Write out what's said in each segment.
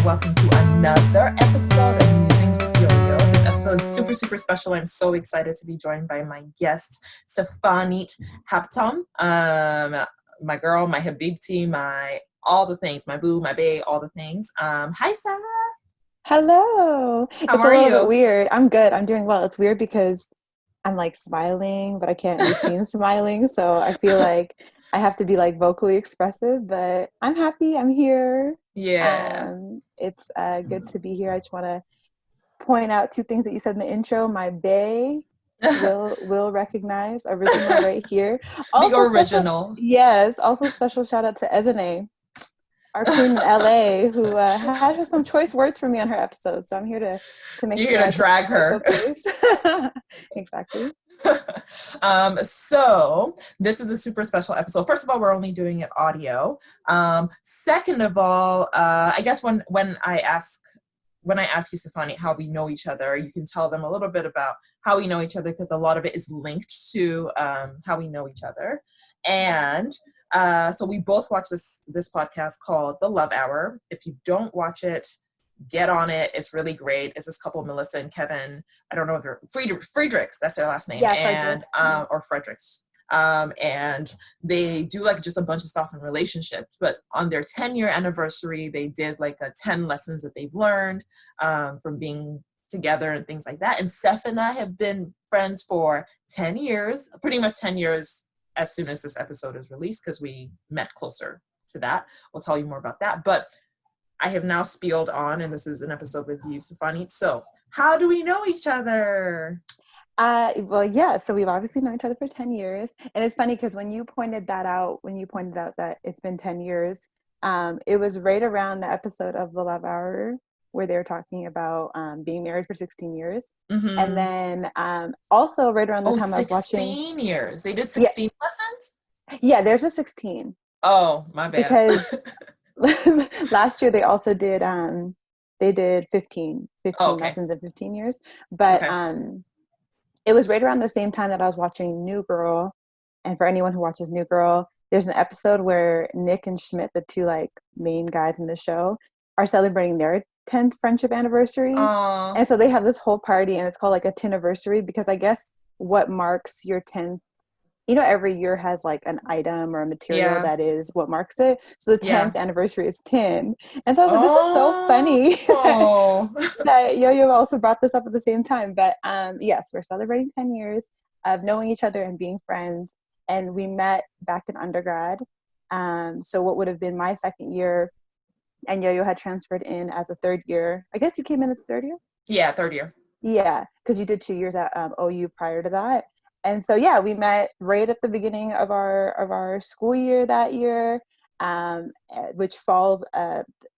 welcome to another episode of Musings with Yoyo. This episode is super, super special. I'm so excited to be joined by my guest, Sefanit Habtom. My girl, my habibti, my all the things, my boo, my bae, all the things. Hi, Saf. Hello. How It's a are little bit you? weird. I'm good. I'm doing well. It's weird because I'm like smiling, but I can't be seen smiling. So I feel like I have to be like vocally expressive, but I'm happy. I'm here. Yeah. It's good to be here. I just want to point out two things that you said in the intro. My bae will recognize original right here. The Also special, original. yes. Also special shout out to Ezene, our queen in LA, who had some choice words for me on her episode. So I'm here to make You're sure here I to put my drag her. rightful place. Exactly. So this is a super special episode. First of all, we're only doing it audio. Second of all, I guess when I ask you, Stefani, how we know each other, you can tell them a little bit about how we know each other, because a lot of it is linked to how we know each other. And so we both watch this podcast called The Love Hour. If you don't watch it, get on it. It's really great. It's this couple, Melissa and Kevin. I don't know if they're Friedrichs. That's their last name, Yeah, and Fredericks. or Fredericks. And they do like just a bunch of stuff in relationships. But on their 10-year anniversary, they did like 10 lessons that they've learned from being together and things like that. And Seth and I have been friends for 10 years, pretty much 10 years as soon as this episode is released, because we met closer to that. We'll tell you more about that. But I have now spieled on, and this is an episode with you, Sefanit. So how do we know each other? Well, yeah. So we've obviously known each other for 10 years. And it's funny because when you pointed out that it's been 10 years, it was right around the episode of The Love Hour where they were talking about being married for 16 years. And Mm-hmm. then also right around the Oh, time I was watching, 16 years. They did yeah, 16 lessons? yeah, there's a 16 Oh, my bad. because last year they did Oh, 15 okay. lessons in 15 years, but Okay. it was right around the same time that I was watching New Girl. And for anyone who watches New Girl, there's an episode where Nick and Schmidt, the two like main guys in the show, are celebrating their 10th friendship anniversary. Oh, And so they have this whole party, and it's called like a 10 anniversary, because I guess what marks your 10th, every year has like an item or a material yeah. that is what marks it. So the Yeah. 10th anniversary is 10. And so I was like, this is so funny Oh. that Yo-Yo also brought this up at the same time. But yes, we're celebrating 10 years of knowing each other and being friends. And we met back in undergrad. So what would have been my second year, and Yo-Yo had transferred in as a third year. I guess you came in as a third year? Yeah, third year. Yeah, because you did 2 years at OU prior to that. And so yeah, we met right at the beginning of our school year that year, which falls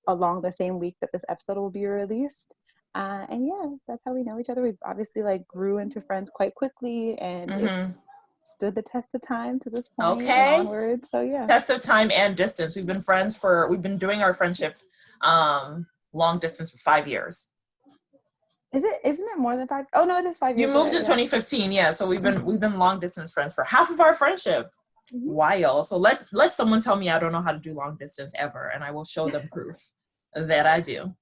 along the same week that this episode will be released. And yeah, that's how we know each other. We've obviously like grew into friends quite quickly, and Mm-hmm. it's stood the test of time to this point and Okay. onward. So yeah. Test of time and distance. We've been doing our friendship long distance for 5 years. Isn't it more than five? Oh no, it is 5 You years. You're moved right, in yeah. 2015, yeah. So we've Mm-hmm. been long distance friends for half of our friendship. Mm-hmm. Wild. So let someone tell me I don't know how to do long distance ever, and I will show them proof that I do.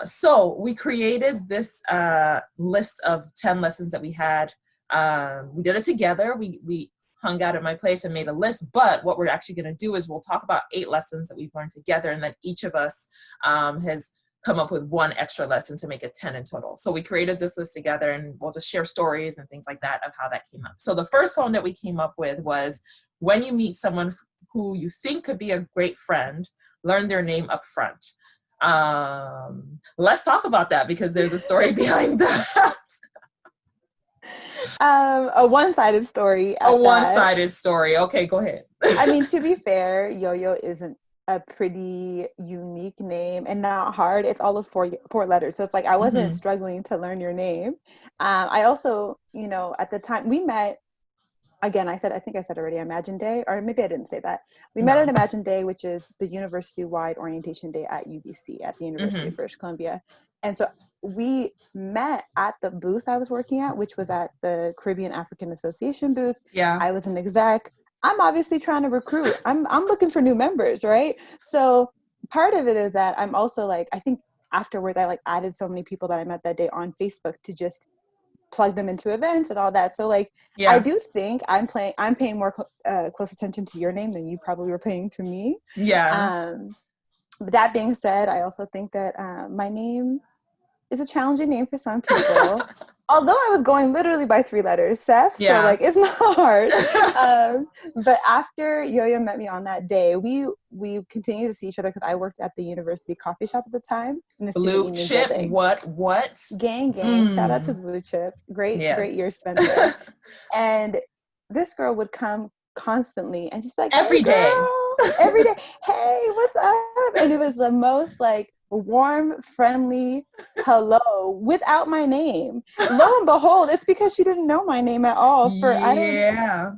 So we created this list of 10 lessons that we had. We did it together. We hung out at my place and made a list. But what we're actually going to do is we'll talk about 8 lessons that we've learned together, and then each of us has come up with one extra lesson to make it 10 in total. So we created this list together, and we'll just share stories and things like that of how that came up. So the first one that we came up with was, when you meet someone who you think could be a great friend, learn their name up front. Let's talk about that, because there's a story behind that. A one-sided story A at that. one-sided story. Okay, go ahead. I mean, to be fair, Yo-Yo isn't a pretty unique name and not hard. It's all of four letters. So it's like I wasn't Mm-hmm. struggling to learn your name. I also, at the time we met, again, I think I said already, Imagine Day, or maybe I didn't say that. We met at No. Imagine Day, which is the university-wide orientation day at UBC, at the University Mm-hmm. of British Columbia. And so we met at the booth I was working at, which was at the Caribbean African Association booth. Yeah. I was an exec. I'm obviously trying to recruit. I'm looking for new members, right? So part of it is that I'm also like, I think afterwards I like added so many people that I met that day on Facebook to just plug them into events and all that. So like, I Yeah. do think I'm paying more close attention to your name than you probably were paying to me. Yeah. But that being said, I also think that my name is a challenging name for some people. Although I was going literally by 3 letters, Seth, so Yeah. like it's not hard. But after Yoyo met me on that day, we continued to see each other because I worked at the university coffee shop at the time in the student Blue union chip. building. What? Gang. Shout out to Mm. Blue Chip. Great year Yes. spent there. And this girl would come constantly and just be like, "Hey Every day. girl," every day. "Hey, what's up?" And it was the most like warm, friendly hello without my name. Lo and behold, it's because she didn't know my name at all. Yeah.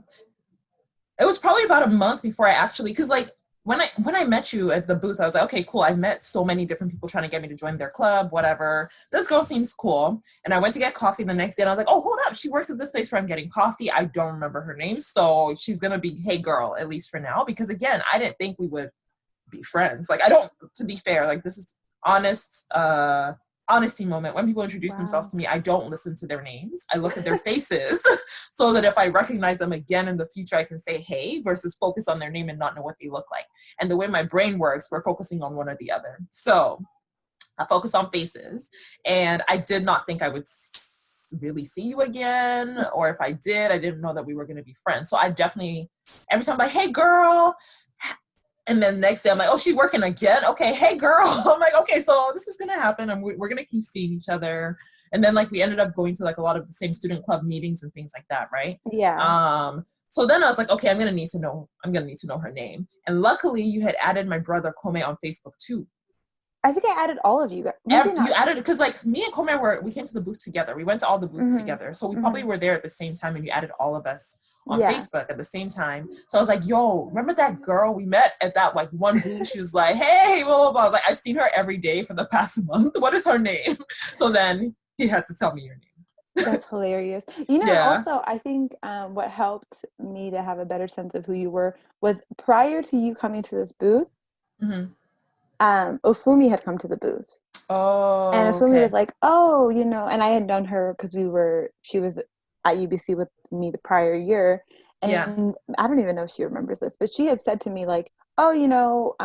It was probably about a month before I actually, because like when I met you at the booth, I was like, okay, cool. I met so many different people trying to get me to join their club, whatever. This girl seems cool. And I went to get coffee the next day and I was like, oh, hold up. She works at this place where I'm getting coffee. I don't remember her name. So she's going to be, hey girl, at least for now. Because again, I didn't think we would be friends. Like, I don't, to be fair, like this is honesty moment. When people introduce themselves Wow. to me, I don't listen to their names. I look at their faces so that if I recognize them again in the future, I can say, hey, versus focus on their name and not know what they look like. And the way my brain works, we're focusing on one or the other. So I focus on faces. And I did not think I would really see you again. Or if I did, I didn't know that we were going to be friends. So I definitely, every time I'm like, hey girl, and then next day I'm like, oh, she's working again? Okay, hey girl. I'm like, okay, so this is gonna happen and we're gonna keep seeing each other. And then like we ended up going to like a lot of the same student club meetings and things like that, right? Yeah. So then I was like, okay, I'm gonna need to know her name. And luckily you had added my brother Kome on Facebook too. I think I added all of you guys. Maybe You not. added it because like me and Kome we came to the booth together. We went to all the booths together. So we probably were there at the same time and you added all of us on Yeah. Facebook at the same time. So I was like, yo, remember that girl we met at that like one booth? She was like, hey, blah, blah, blah. I was like, I've seen her every day for the past month. What is her name? So then he had to tell me your name. That's hilarious. You know, Yeah. also, I think what helped me to have a better sense of who you were was prior to you coming to this booth, Mm-hmm. Ofumi had come to the booth. And Oh, Ofumi was okay. like, oh, you know, and I had known her because she was at UBC with me the prior year. Yeah. And I don't even know if she remembers this, but she had said to me like, oh, you know,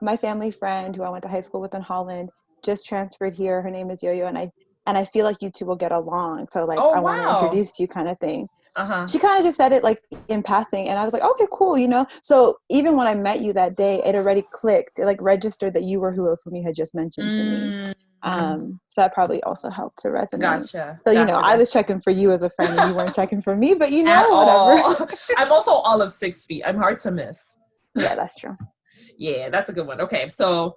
my family friend who I went to high school with in Holland just transferred here. Her name is Yoyo. And I feel like you two will get along. So like, Oh, I want to wow. introduce you kind of thing. Uh-huh. She kind of just said it like in passing. And I was like, okay, cool. You know? So even when I met you that day, it already clicked. It like registered that you were who Ofumi had just mentioned to me. Mm, So that probably also helped to resonate. gotcha. So, you know, Gotcha. I was That's checking for you as a friend and you weren't checking for me, but you at know, whatever. all. I'm also all of 6 feet. I'm hard to miss. Yeah, that's true. Yeah, that's a good one. Okay, so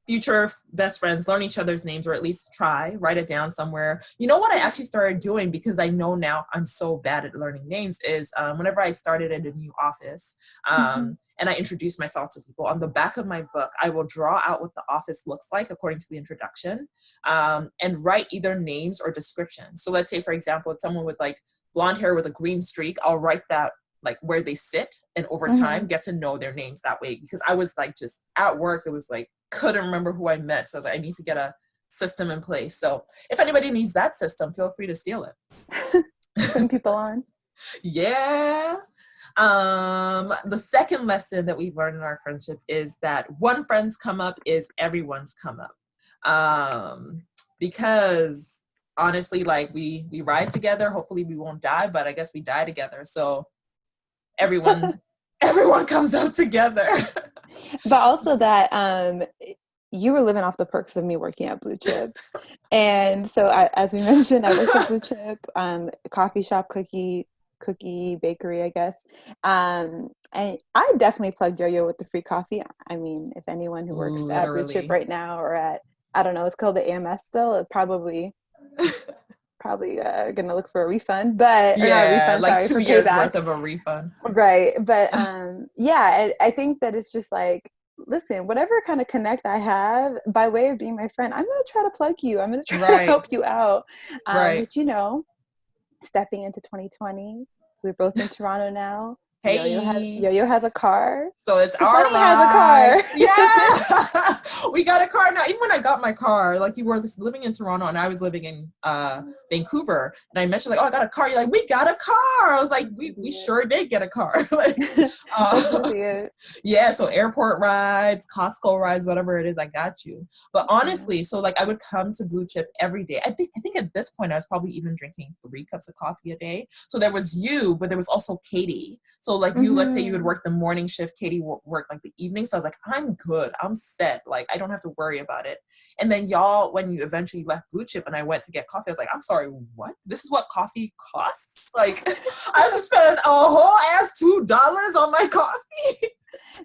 future best friends, learn each other's names, or at least try, write it down somewhere. You know what I actually started doing, because I know now I'm so bad at learning names, is whenever I started at a new office and I introduce myself to people, on the back of my book, I will draw out what the office looks like according to the introduction, and write either names or descriptions. So let's say, for example, it's someone with like blonde hair with a green streak. I'll write that like where they sit, and over time get to know their names that way, because I was like just at work, it was like couldn't remember who I met, so I was like, I need to get a system in place. So if anybody needs that system, feel free to steal it. Putting people on. Yeah. The second lesson that we've learned in our friendship is that one friend's come up is everyone's come up, because honestly, like we ride together, hopefully we won't die, but I guess we die together, so everyone comes out together. But also that you were living off the perks of me working at Blue Chip. And so as we mentioned, I worked at Blue Chip, coffee shop, cookie bakery, I guess. And I definitely plugged Yoyo with the free coffee. I mean, if anyone who works at Blue Chip Literally. right now, or at, I don't know, it's called the AMS still, it probably gonna look for a refund, but or not a Yeah, refund, like sorry, 2 for years payback. worth of a refund. Right. But yeah, I think that it's just like, listen, whatever kind of connect I have by way of being my friend, I'm gonna try to plug you. I'm gonna try to Right. help you out. Right. But you know, stepping into 2020, we're both in Toronto now. Hey. Yoyo has a car. So it's our Sefanit has a ride. car. Yeah. We got a car now. Even when I got my car, like you were living in Toronto and I was living in Vancouver, and I mentioned like, oh, I got a car. You're like, we got a car. I was like, we sure did get a car. Like, That's really it. yeah. So airport rides, Costco rides, whatever it is, I got you. But honestly, so like I would come to Blue Chip every day. I think at this point I was probably even drinking 3 cups of coffee a day. So there was you, but there was also Katie. So like you, let's say you would work the morning shift, Katie worked like the evening. So I was like, I'm good. I'm set. Like I don't have to worry about it. And then y'all, when you eventually left Blue Chip and I went to get coffee, I was like, I'm sorry, what? This is what coffee costs? Like I have to spend a whole ass $2 on my coffee.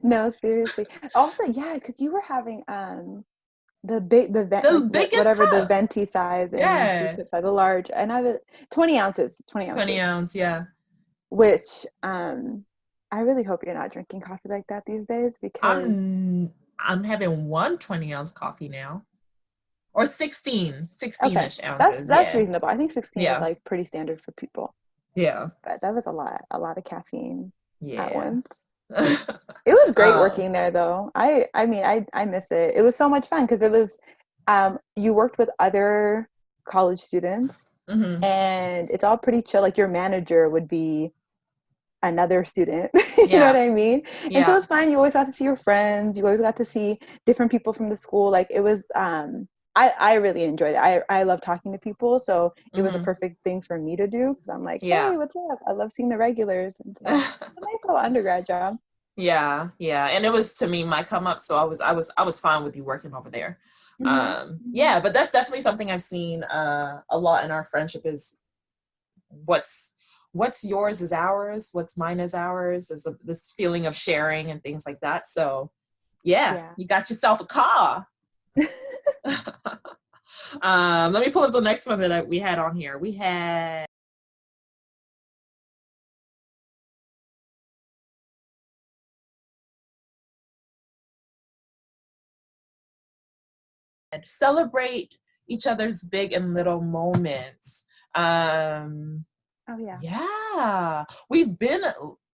No, seriously. Also, yeah, because you were having the vent, The like biggest whatever the cup. venti size and blue Yeah. chip size, the large, and I have 20 ounces, 20 20 ounces, ounce. Yeah. which I really hope you're not drinking coffee like that these days, because I'm having one 20 ounce coffee now. Or 16 okay, ish ounces. that's Yeah. reasonable. I think 16 is Yeah. like pretty standard for people, Yeah. but that was a lot of caffeine at Yeah. once. It was great um, working there, though. I mean, I miss it. It was so much fun because it was you worked with other college students, mhm. and it's all pretty chill. Like your manager would be another student. You know what Yeah. I mean? And so Yeah. it's fine. You always got to see your friends. You always got to see different people from the school. Like it was I really enjoyed it. I love talking to people, so it was a Hmm. perfect thing for me to do because I'm like, Yeah. hey, what's up? I love seeing the regulars, and so it's a nice little undergrad job. Yeah. Yeah. And it was to me my come up. So I was fine with you working over there. Mm-hmm. Mm-hmm. Yeah, but that's definitely something I've seen a lot in our friendship is what's what's yours is ours, what's mine is ours. There's this feeling of sharing and things like that. So yeah, Yeah. you got yourself a car. Let me pull up the next one that we had on here. We had celebrate each other's big and little moments. Um, Oh yeah. yeah, we've been,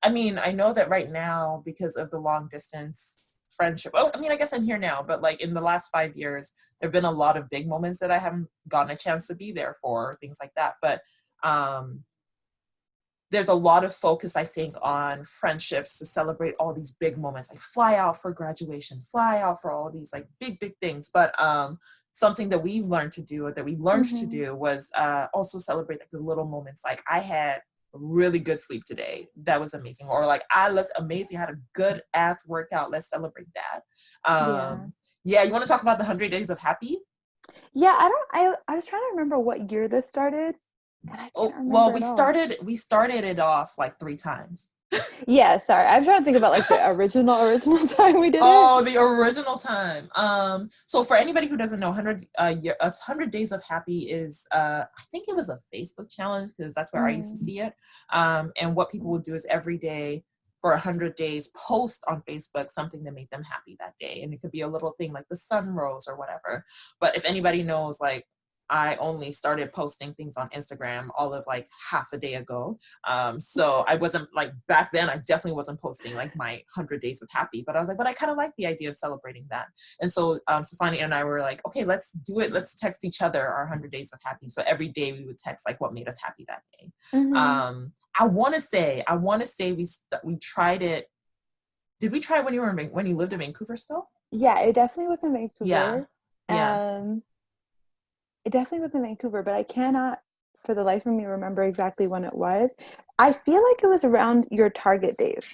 I mean, I know that right now because of the long distance friendship. Oh, I mean, I guess I'm here now, but like in the last 5 years, there have been a lot of big moments that I haven't gotten a chance to be there for, things like that. But um, there's a lot of focus, I think, on friendships to celebrate all these big moments, like fly out for graduation, fly out for all these like big things. But something that we learned to do, or that we learned to Mm-hmm. do, was also celebrate like the little moments. Like I had a really good sleep today. That was amazing. Or like I looked amazing. I had a good ass workout. Let's celebrate that. Yeah. Yeah, you want to talk about the 100 days of happy? Yeah, I was trying to remember what year this started, and I can't Oh, well, remember we at all. started it off like 3 times. Yeah, sorry. I'm trying to think about like the original time we did it. Oh, the original time. So for anybody who doesn't know, 100 Days of Happy is I think it was a Facebook challenge because that's where I used to Mm. see it. And what people would do is every day for 100 days post on Facebook something that made them happy that day. And it could be a little thing like the sun rose or whatever. But if anybody knows, like I only started posting things on Instagram all of like half a day ago. So I wasn't like back then, I definitely wasn't posting like my 100 days of happy, but I was like, but I kind of like the idea of celebrating that. And so Stefani and I were like, okay, let's do it. Let's text each other our 100 days of happy. So every day we would text like what made us happy that day. Hmm. I want to say we tried it. Did we try it when when you lived in Vancouver still? Yeah, it definitely was in Yeah. Vancouver. Yeah. Um, it definitely was in Vancouver, but I cannot, for the life of me, remember exactly when it was. I feel like it was around your Target days.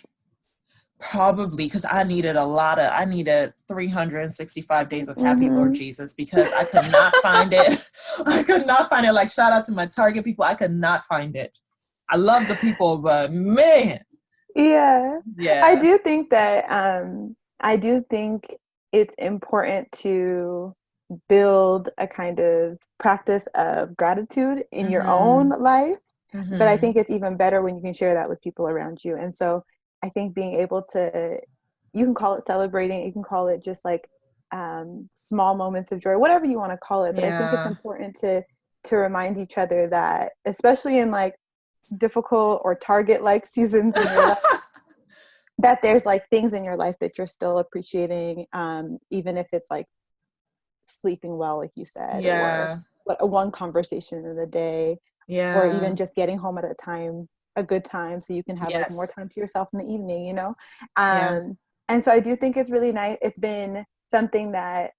Probably because I needed 365 days of happy, Lord Hmm. Jesus, because I could not find it. I could not find it. Like, shout out to my Target people. I could not find it. I love the people, but man, Yeah, I yeah. do think that I do think it's important to build a kind of practice of gratitude in your own Mm-hmm. life, but I Mm-hmm. think it's even better when you can share that with people around you. And so I think being able to, you can call it celebrating, you can call it just like small moments of joy, whatever you want to call it, but I think it's Yeah. important to remind each other that, especially in like difficult or target like seasons in your life, that there's like things in your life that you're still appreciating, even if it's like sleeping well, like you said, or Yeah. what a one conversation in the day, or Yeah. even just getting home at a good time, so you can have like more Yes. time to yourself in the evening, you know. Yeah. And so I do think it's really nice. It's been something that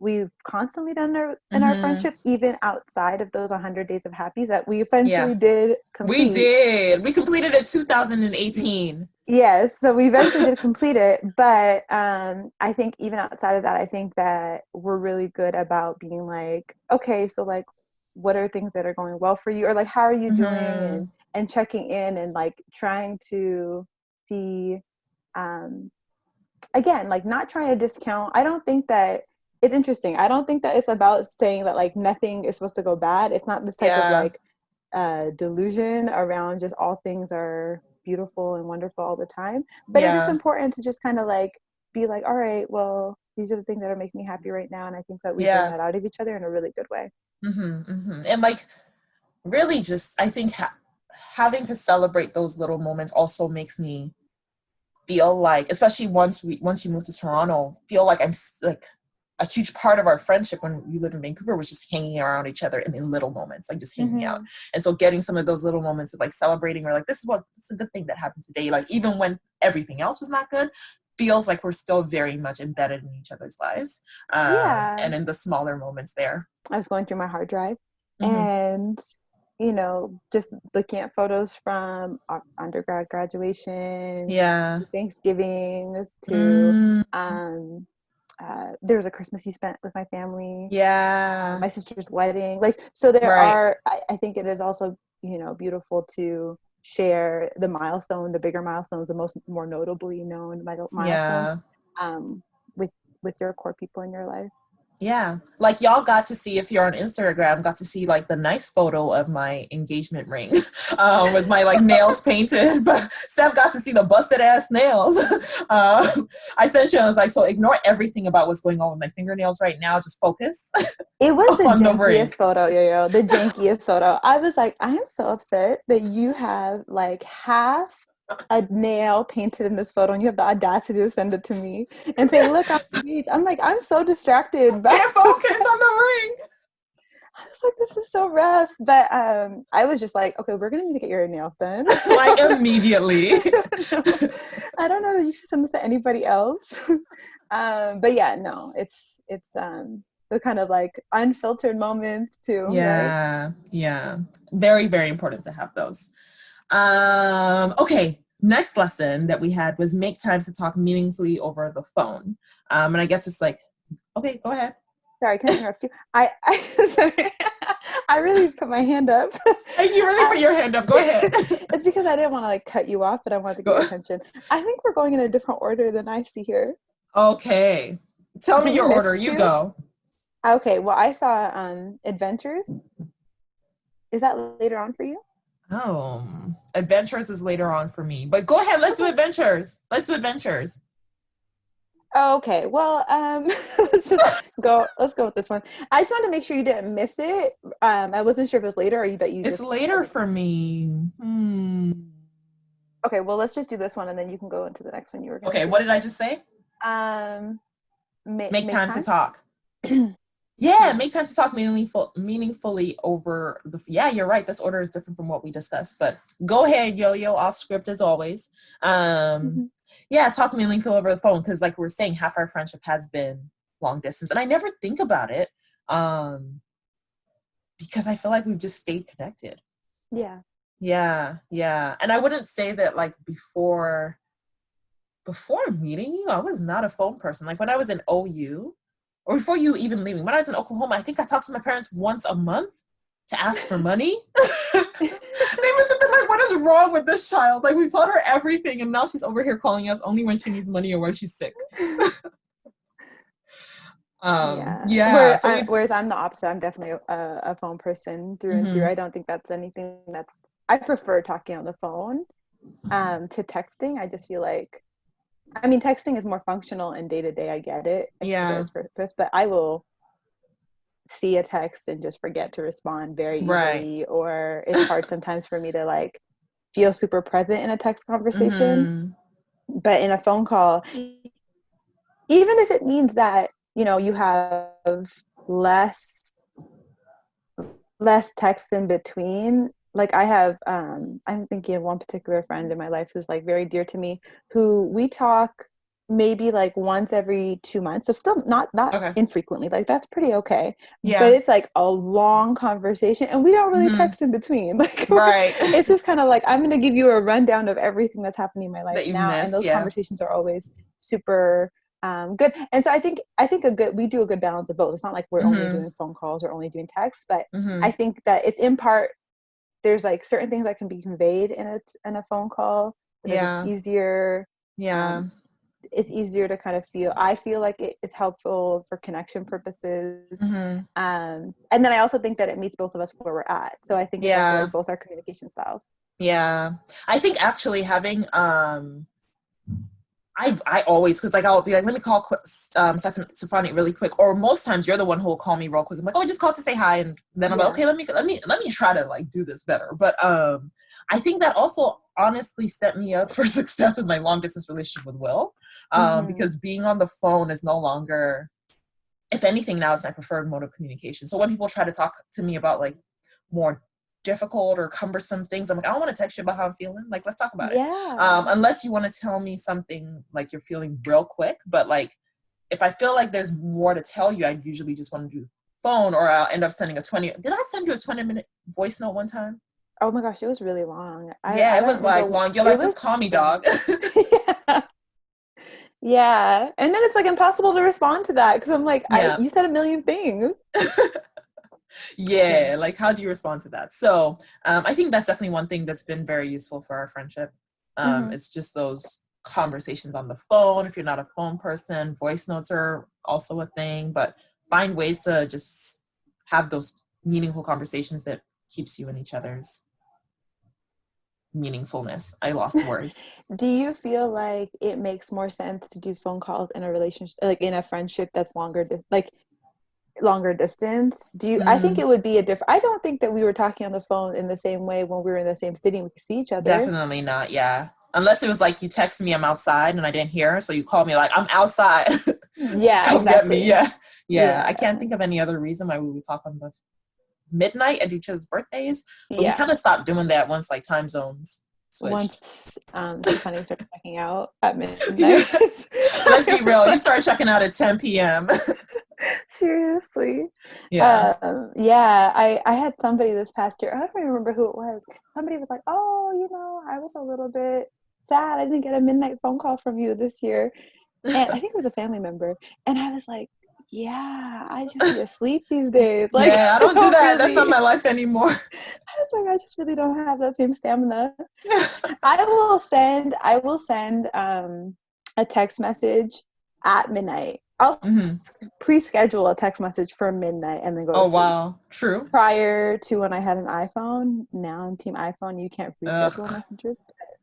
we've constantly done in our Mm-hmm. friendship, even outside of those 100 days of happy that we Yeah. eventually did We complete. did. We completed it 2018. Yes, so we eventually did complete it, but I think even outside of that, I think that we're really good about being like, okay, so like, what are things that are going well for you, or like, how are you doing, Mm-hmm. and checking in and like trying to see, um, again, like not trying to discount. I don't think that it's interesting. I don't think that it's about saying that like nothing is supposed to go bad. It's not this type of Yeah. like delusion around just all things are beautiful and wonderful all the time. But it is Yeah. important to just kind of like be like, all right, well, these are the things that are making me happy right now. And I think that we bring Yeah. that out of each other in a really good way. Mm-hmm. Mm-hmm. And like, really just, I think having to celebrate those little moments also makes me feel like, especially once you move to Toronto, feel like like a huge part of our friendship when we lived in Vancouver was just hanging around each other in the little moments, like just hanging out. Mm-hmm. And so getting some of those little moments of like celebrating, or like, this is a good thing that happened today. Like even when everything else was not good, feels like we're still very much embedded in each other's lives. Yeah. And in the smaller moments there. I was going through my hard drive, Mm-hmm. and just looking at photos from our undergrad graduation Yeah. to Thanksgivings to Mm, there was a Christmas he spent with my family, yeah. my sister's wedding. Like, so there Right. are, I think it is also, beautiful to share the milestone, the bigger milestones, the more notably known milestones, Yeah. um, with, your core people in your life. Yeah. Like y'all got to see, if you're on Instagram, got to see like the nice photo of my engagement ring with my like nails painted. But Steph got to see the busted ass nails. I sent you, I was like, so ignore everything about what's going on with my fingernails right now. Just focus It was the on the ring. jankiest photo, Yoyo. The jankiest photo. I was like, I am so upset that you have like half a nail painted in this photo, and you have the audacity to send it to me and say, "Look, I'm engaged." I'm like, I'm so distracted by. Can't focus on the ring. I was like, this is so rough. But I was just like, okay, we're gonna need to get your nails done. Like immediately. I don't know that you should send this to anybody else. But yeah, no, it's the kind of like unfiltered moments too, right? Yeah. Yeah. Very, very important to have those. Okay. Next lesson that we had was make time to talk meaningfully over the phone. And I guess it's like, okay, go ahead. Sorry, can I interrupt you? Sorry. I really put my hand up. You really put your hand up. Go ahead. It's because I didn't want to like cut you off, but I wanted to get Go. your attention. I think we're going in a different order than I see here. Okay. Tell me Did we your miss order. You two? go. Okay, well, I saw Adventures. Is that later on for you? Oh, adventures is later on for me. But go ahead. Let's do Okay. adventures. Let's do adventures. Okay. Well, let's go with this one. I just wanted to make sure you didn't miss it. I wasn't sure if it was later or that you It's just later for me. Okay, well, let's just do this one and then you can go into the next one you were going Okay, to. what did I just say? Um, Make make time to time. talk. Yeah, make time to talk meaningfully over the. Yeah, you're right. This order is different from what we discussed, but go ahead, Yo-Yo, off script as always. Mm-hmm. Yeah, talk meaningfully over the phone because, like we are saying, half our friendship has been long distance, and I never think about it, because I feel like we've just stayed connected. Yeah. Yeah, yeah, and I wouldn't say that like before meeting you, I was not a phone person. Like when I was in OU. Or before you even leaving, when I was in Oklahoma, I think I talked to my parents once a month to ask for money. They must have been like, what is wrong with this child? Like, we've taught her everything, and now she's over here calling us only when she needs money or when she's sick. Yeah. Yeah, so we've, Whereas I'm the opposite. I'm definitely a phone person through and through. mm-hmm. I don't think that's anything I prefer talking on the phone to texting. I just feel like, I mean, texting is more functional and day to day. I get it. I get Yeah, its purpose, but I will see a text and just forget to respond very right. easily, or it's hard sometimes for me to like feel super present in a text conversation. Mm-hmm. But in a phone call, even if it means that, you know, you have less less text in between. Like I have I'm thinking of one particular friend in my life who's like very dear to me, who we talk maybe like once every 2 months, so still not Okay. infrequently, like that's pretty okay, but Yeah. it's like a long conversation and we don't really Hmm. text in between. Like Right. it's just kind of like I'm going to give you a rundown of everything that's happening in my life That you've now, and missed. those Yeah. conversations are always super good. And so I think we do a good balance of both. It's not like we're only Hmm. doing phone calls or only doing texts, but I Hmm. think that it's in part, there's like certain things that can be conveyed in a phone call that are just Yeah. easier. Yeah. um, it's easier to kind of feel, I feel like it's helpful for connection purposes. Hmm. And then I also think that it meets both of us where we're at, so I think it's also Yeah. like both our communication styles. Yeah. I think actually having I always, because like I'll be like, let me call Sefanit really quick, or most times you're the one who will call me real quick. I'm like, oh, I just called to say hi, and then I'm like, Yeah. okay, let me try to like do this better. But I think that also honestly set me up for success with my long distance relationship with Will, Mm-hmm. because being on the phone is no longer, if anything, now is my preferred mode of communication. So when people try to talk to me about like more difficult or cumbersome things, I'm like, I don't want to text you about how I'm feeling. Like, let's talk about it. Yeah. Unless you want to tell me something like you're feeling real quick. But like, if I feel like there's more to tell you, I usually just want to do phone, or I'll end up sending a 20. Did I send you a 20-minute voice note one time? Oh my gosh, it was really long. Yeah, I it don't was like remember. long. You're It like, just was call me, dog. strange. Yeah. Yeah. And then it's like impossible to respond to that because I'm like, I Yeah. you said a million things. Yeah. Yeah, like how do you respond to that? So I think that's definitely one thing that's been very useful for our friendship. Hmm. It's just those conversations on the phone. If you're not a phone person, voice notes are also a thing, but find ways to just have those meaningful conversations that keeps you in each other's meaningfulness. I lost words. Do you feel like it makes more sense to do phone calls in a relationship, like in a friendship that's like longer distance? I think Mm, it would be a different, I don't think that we were talking on the phone in the same way when we were in the same city and we could see each other. definitely not, yeah. Unless it was like you text me I'm outside and I didn't hear, so you call me like I'm outside. Yeah, Come get me. exactly. Yeah. Yeah. I Yeah. can't think of any other reason why we would talk on the midnight at each other's birthdays, but we Yeah. kind of stopped doing that once like time zones switched. Once Stephanie started checking out at Yeah. midnight, Let's I be was real. You like, start checking out at 10 p.m. seriously. Yeah. Yeah, I had somebody this past year. I don't even remember who it was. Somebody was like, "Oh, you know, I was a little bit sad. I didn't get a midnight phone call from you this year." And I think it was a family member. And I was like, "Yeah, I just be asleep these days. Like, Yeah. I I don't do don't that. That's not really." my life anymore. I was like, "I just really don't have that same stamina." I will send a text message at midnight. I'll Hmm. pre-schedule a text message for midnight and then go to Oh, sleep. wow. True. Prior to when I had an iPhone, now I'm team iPhone. You can't pre-schedule Ugh. messages. But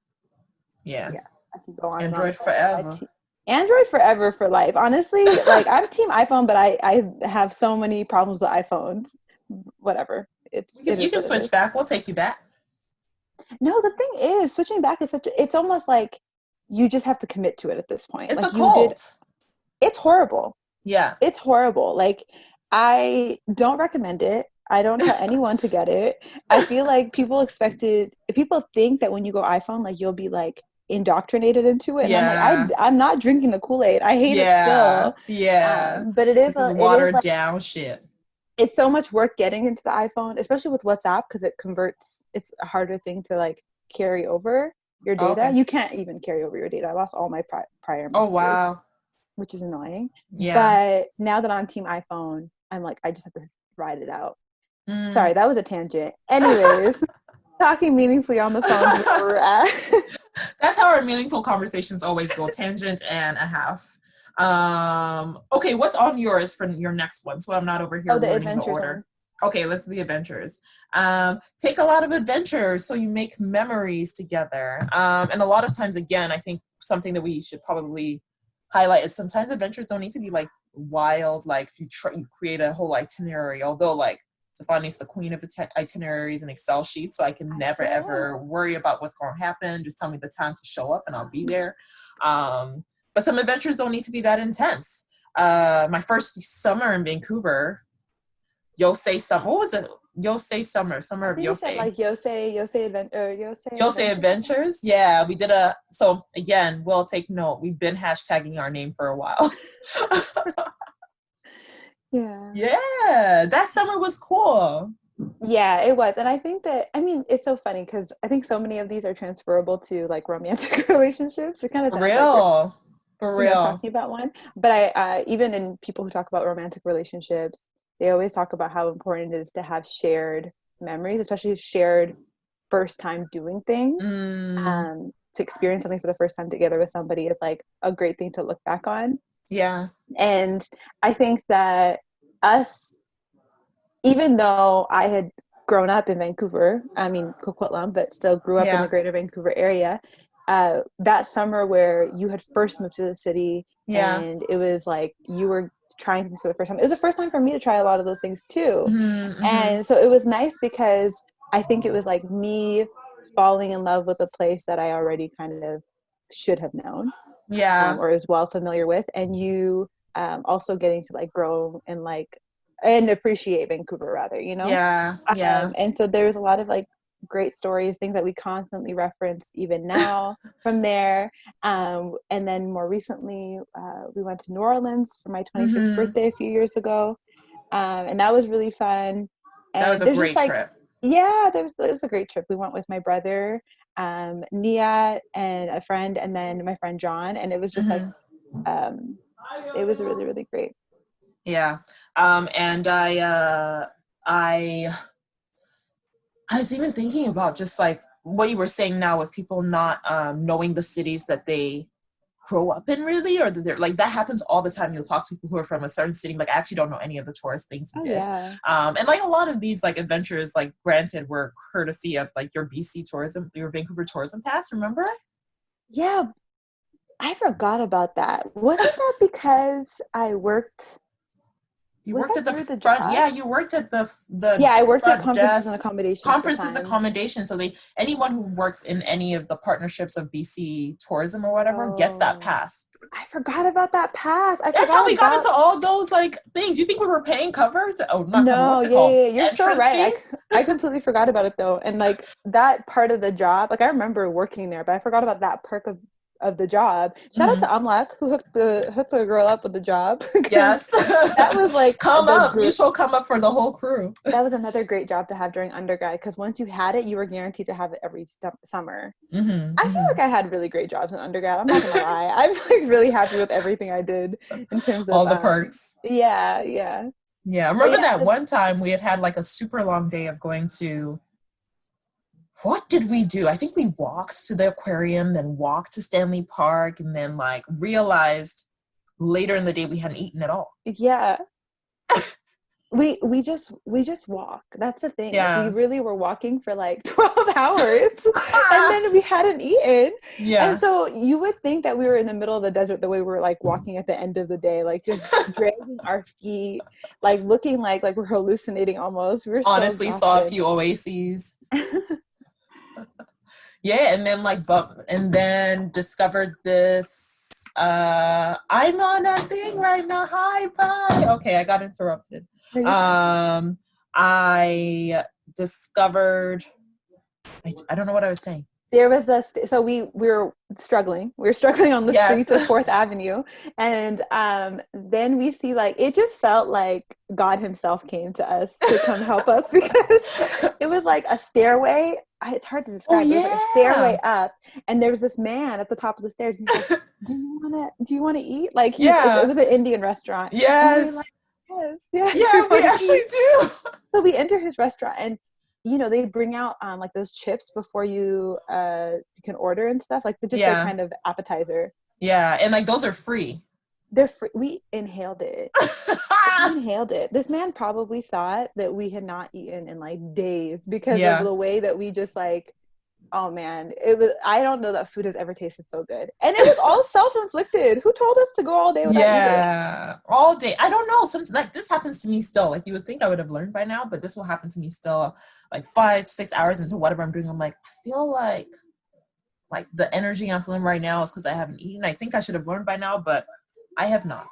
Yeah. yeah, I can go on and on Android about my forever. Android forever for life. Honestly, like I'm team iPhone, but I have so many problems with iPhones. Whatever. It You is can what it switch is. back. We'll take you back. No, the thing is, switching back is it's almost like you just have to commit to it at this point. It's a Like you did, cult. it's horrible. Yeah. It's horrible. Like I don't recommend it. I don't tell anyone to get it. I feel like people think that when you go iPhone, like you'll be like indoctrinated into it. And I'm like, Yeah. I'm not drinking the Kool-Aid. I hate it Yeah. still. Yeah. But This is it is watered like, down shit. it's so much work getting into the iPhone, especially with WhatsApp, because it's a harder thing to like carry over your Oh, data. okay. You can't even carry over your data. I lost all my prior Oh, messages, wow. which is annoying. Yeah. But now that I'm team iPhone, I'm like, I just have to ride it out. Mm. Sorry, that was a tangent. Anyways, talking meaningfully on the phone is where we're at. That's how our meaningful conversations always go, tangent and a half. Okay, what's on yours for your next one? So I'm not over here Oh, the ruining the adventures one. order. Okay, let's do the adventures. Take a lot of adventures so you make memories together. And a lot of times, again, I think something that we should probably highlight is sometimes adventures don't need to be like wild, like you create a whole itinerary. Although like Stefani's the queen of itineraries and Excel sheets, so I can never ever worry about what's going to happen. Just tell me the time to show up and I'll be there. But some adventures don't need to be that intense. My first summer in Vancouver, Yosei summer. What was it? Yosei summer of Yosei. Like Yosei Adventures. Yeah, we did so again, we'll take note. We've been hashtagging our name for a while. Yeah, that summer was cool. Yeah, it was. And I think that, I mean, it's so funny because I think so many of these are transferable to like romantic relationships. It kind of for real talking about one. But I even in people who talk about romantic relationships, they always talk about how important it is to have shared memories, especially shared first time doing things. To experience something for the first time together with somebody is like a great thing to look back on. Yeah. And I think that even though I had grown up in Vancouver, I mean Coquitlam, but still grew up in the greater Vancouver area, that summer where you had first moved to the city and it was like you were trying things for the first time. It was the first time for me to try a lot of those things too. And so it was nice because I think it was like me falling in love with a place that I already kind of should have known. Or is well familiar with, and you also getting to like grow and like and appreciate Vancouver rather, you know? And so there's a lot of like great stories, things that we constantly reference even now from there. And then more recently, we went to New Orleans for my 26th birthday a few years ago. And that was really fun. And that was a great trip. Yeah, it was a great trip. We went with my brother, Nia, and a friend, and then my friend John. And it was just like, it was really, really great. Yeah. And I was even thinking about just like what you were saying now with people not knowing the cities that they grow up in really, or that they're like, that happens all the time. You'll talk to people who are from a certain city, like I actually don't know any of the tourist things you did. And like a lot of these like adventures, like granted, were courtesy of like your your Vancouver tourism pass, remember? Yeah, I forgot about that. Wasn't that because I worked? You worked at the front. Yeah, you worked at the I worked at conferences and accommodations. So anyone who works in any of the partnerships of BC tourism or whatever gets that pass. I forgot about that pass. That's how we got into all those like things. You think we were paying cover to? Oh, not cover. What's it called? You're so right. I completely forgot about it though, and like that part of the job. Like I remember working there, but I forgot about that perk of the job. Shout out to Amlak who hooked the girl up with the job. Yes. That was like you shall come up for the whole crew. That was another great job to have during undergrad because once you had it, you were guaranteed to have it every summer. I feel like I had really great jobs in undergrad. I'm not gonna lie. I'm like really happy with everything I did in terms of all the perks. Yeah. I remember that one time we had like a super long day of going to. What did we do? I think we walked to the aquarium, then walked to Stanley Park, and then like realized later in the day we hadn't eaten at all. Yeah. we just walk. That's the thing. Yeah. Like, we really were walking for like 12 hours and then we hadn't eaten. Yeah. And so you would think that we were in the middle of the desert the way we were like walking at the end of the day, like just dragging our feet, like looking like we're hallucinating almost. We were honestly saw a few oases. Yeah, and then and then discovered this. I'm on a thing right now. Hi, bye. Okay, I got interrupted. I discovered. I don't know what I was saying. There was so we were struggling. We were struggling on the streets of 4th Avenue. And then we see it just felt like God himself came to us to come help us because it was like a stairway. It's hard to describe. It was like a stairway up. And there was this man at the top of the stairs. And he's like, do you want to eat? It was an Indian restaurant. Yes. Yes. Yeah, we actually do. So we enter his restaurant and they bring out those chips before you can order and stuff. Their kind of appetizer. Yeah, and those are free. They're free. We inhaled it. This man probably thought that we had not eaten in days because of the way that we just Oh man, it was. I don't know that food has ever tasted so good, and it was all self-inflicted. Who told us to go all day without eating? Yeah, all day. I don't know. Some like this happens to me still. Like you would think I would have learned by now, but this will happen to me still. Like 5, 6 hours into whatever I'm doing, I'm like, I feel like the energy I'm feeling right now is because I haven't eaten. I think I should have learned by now, but I have not.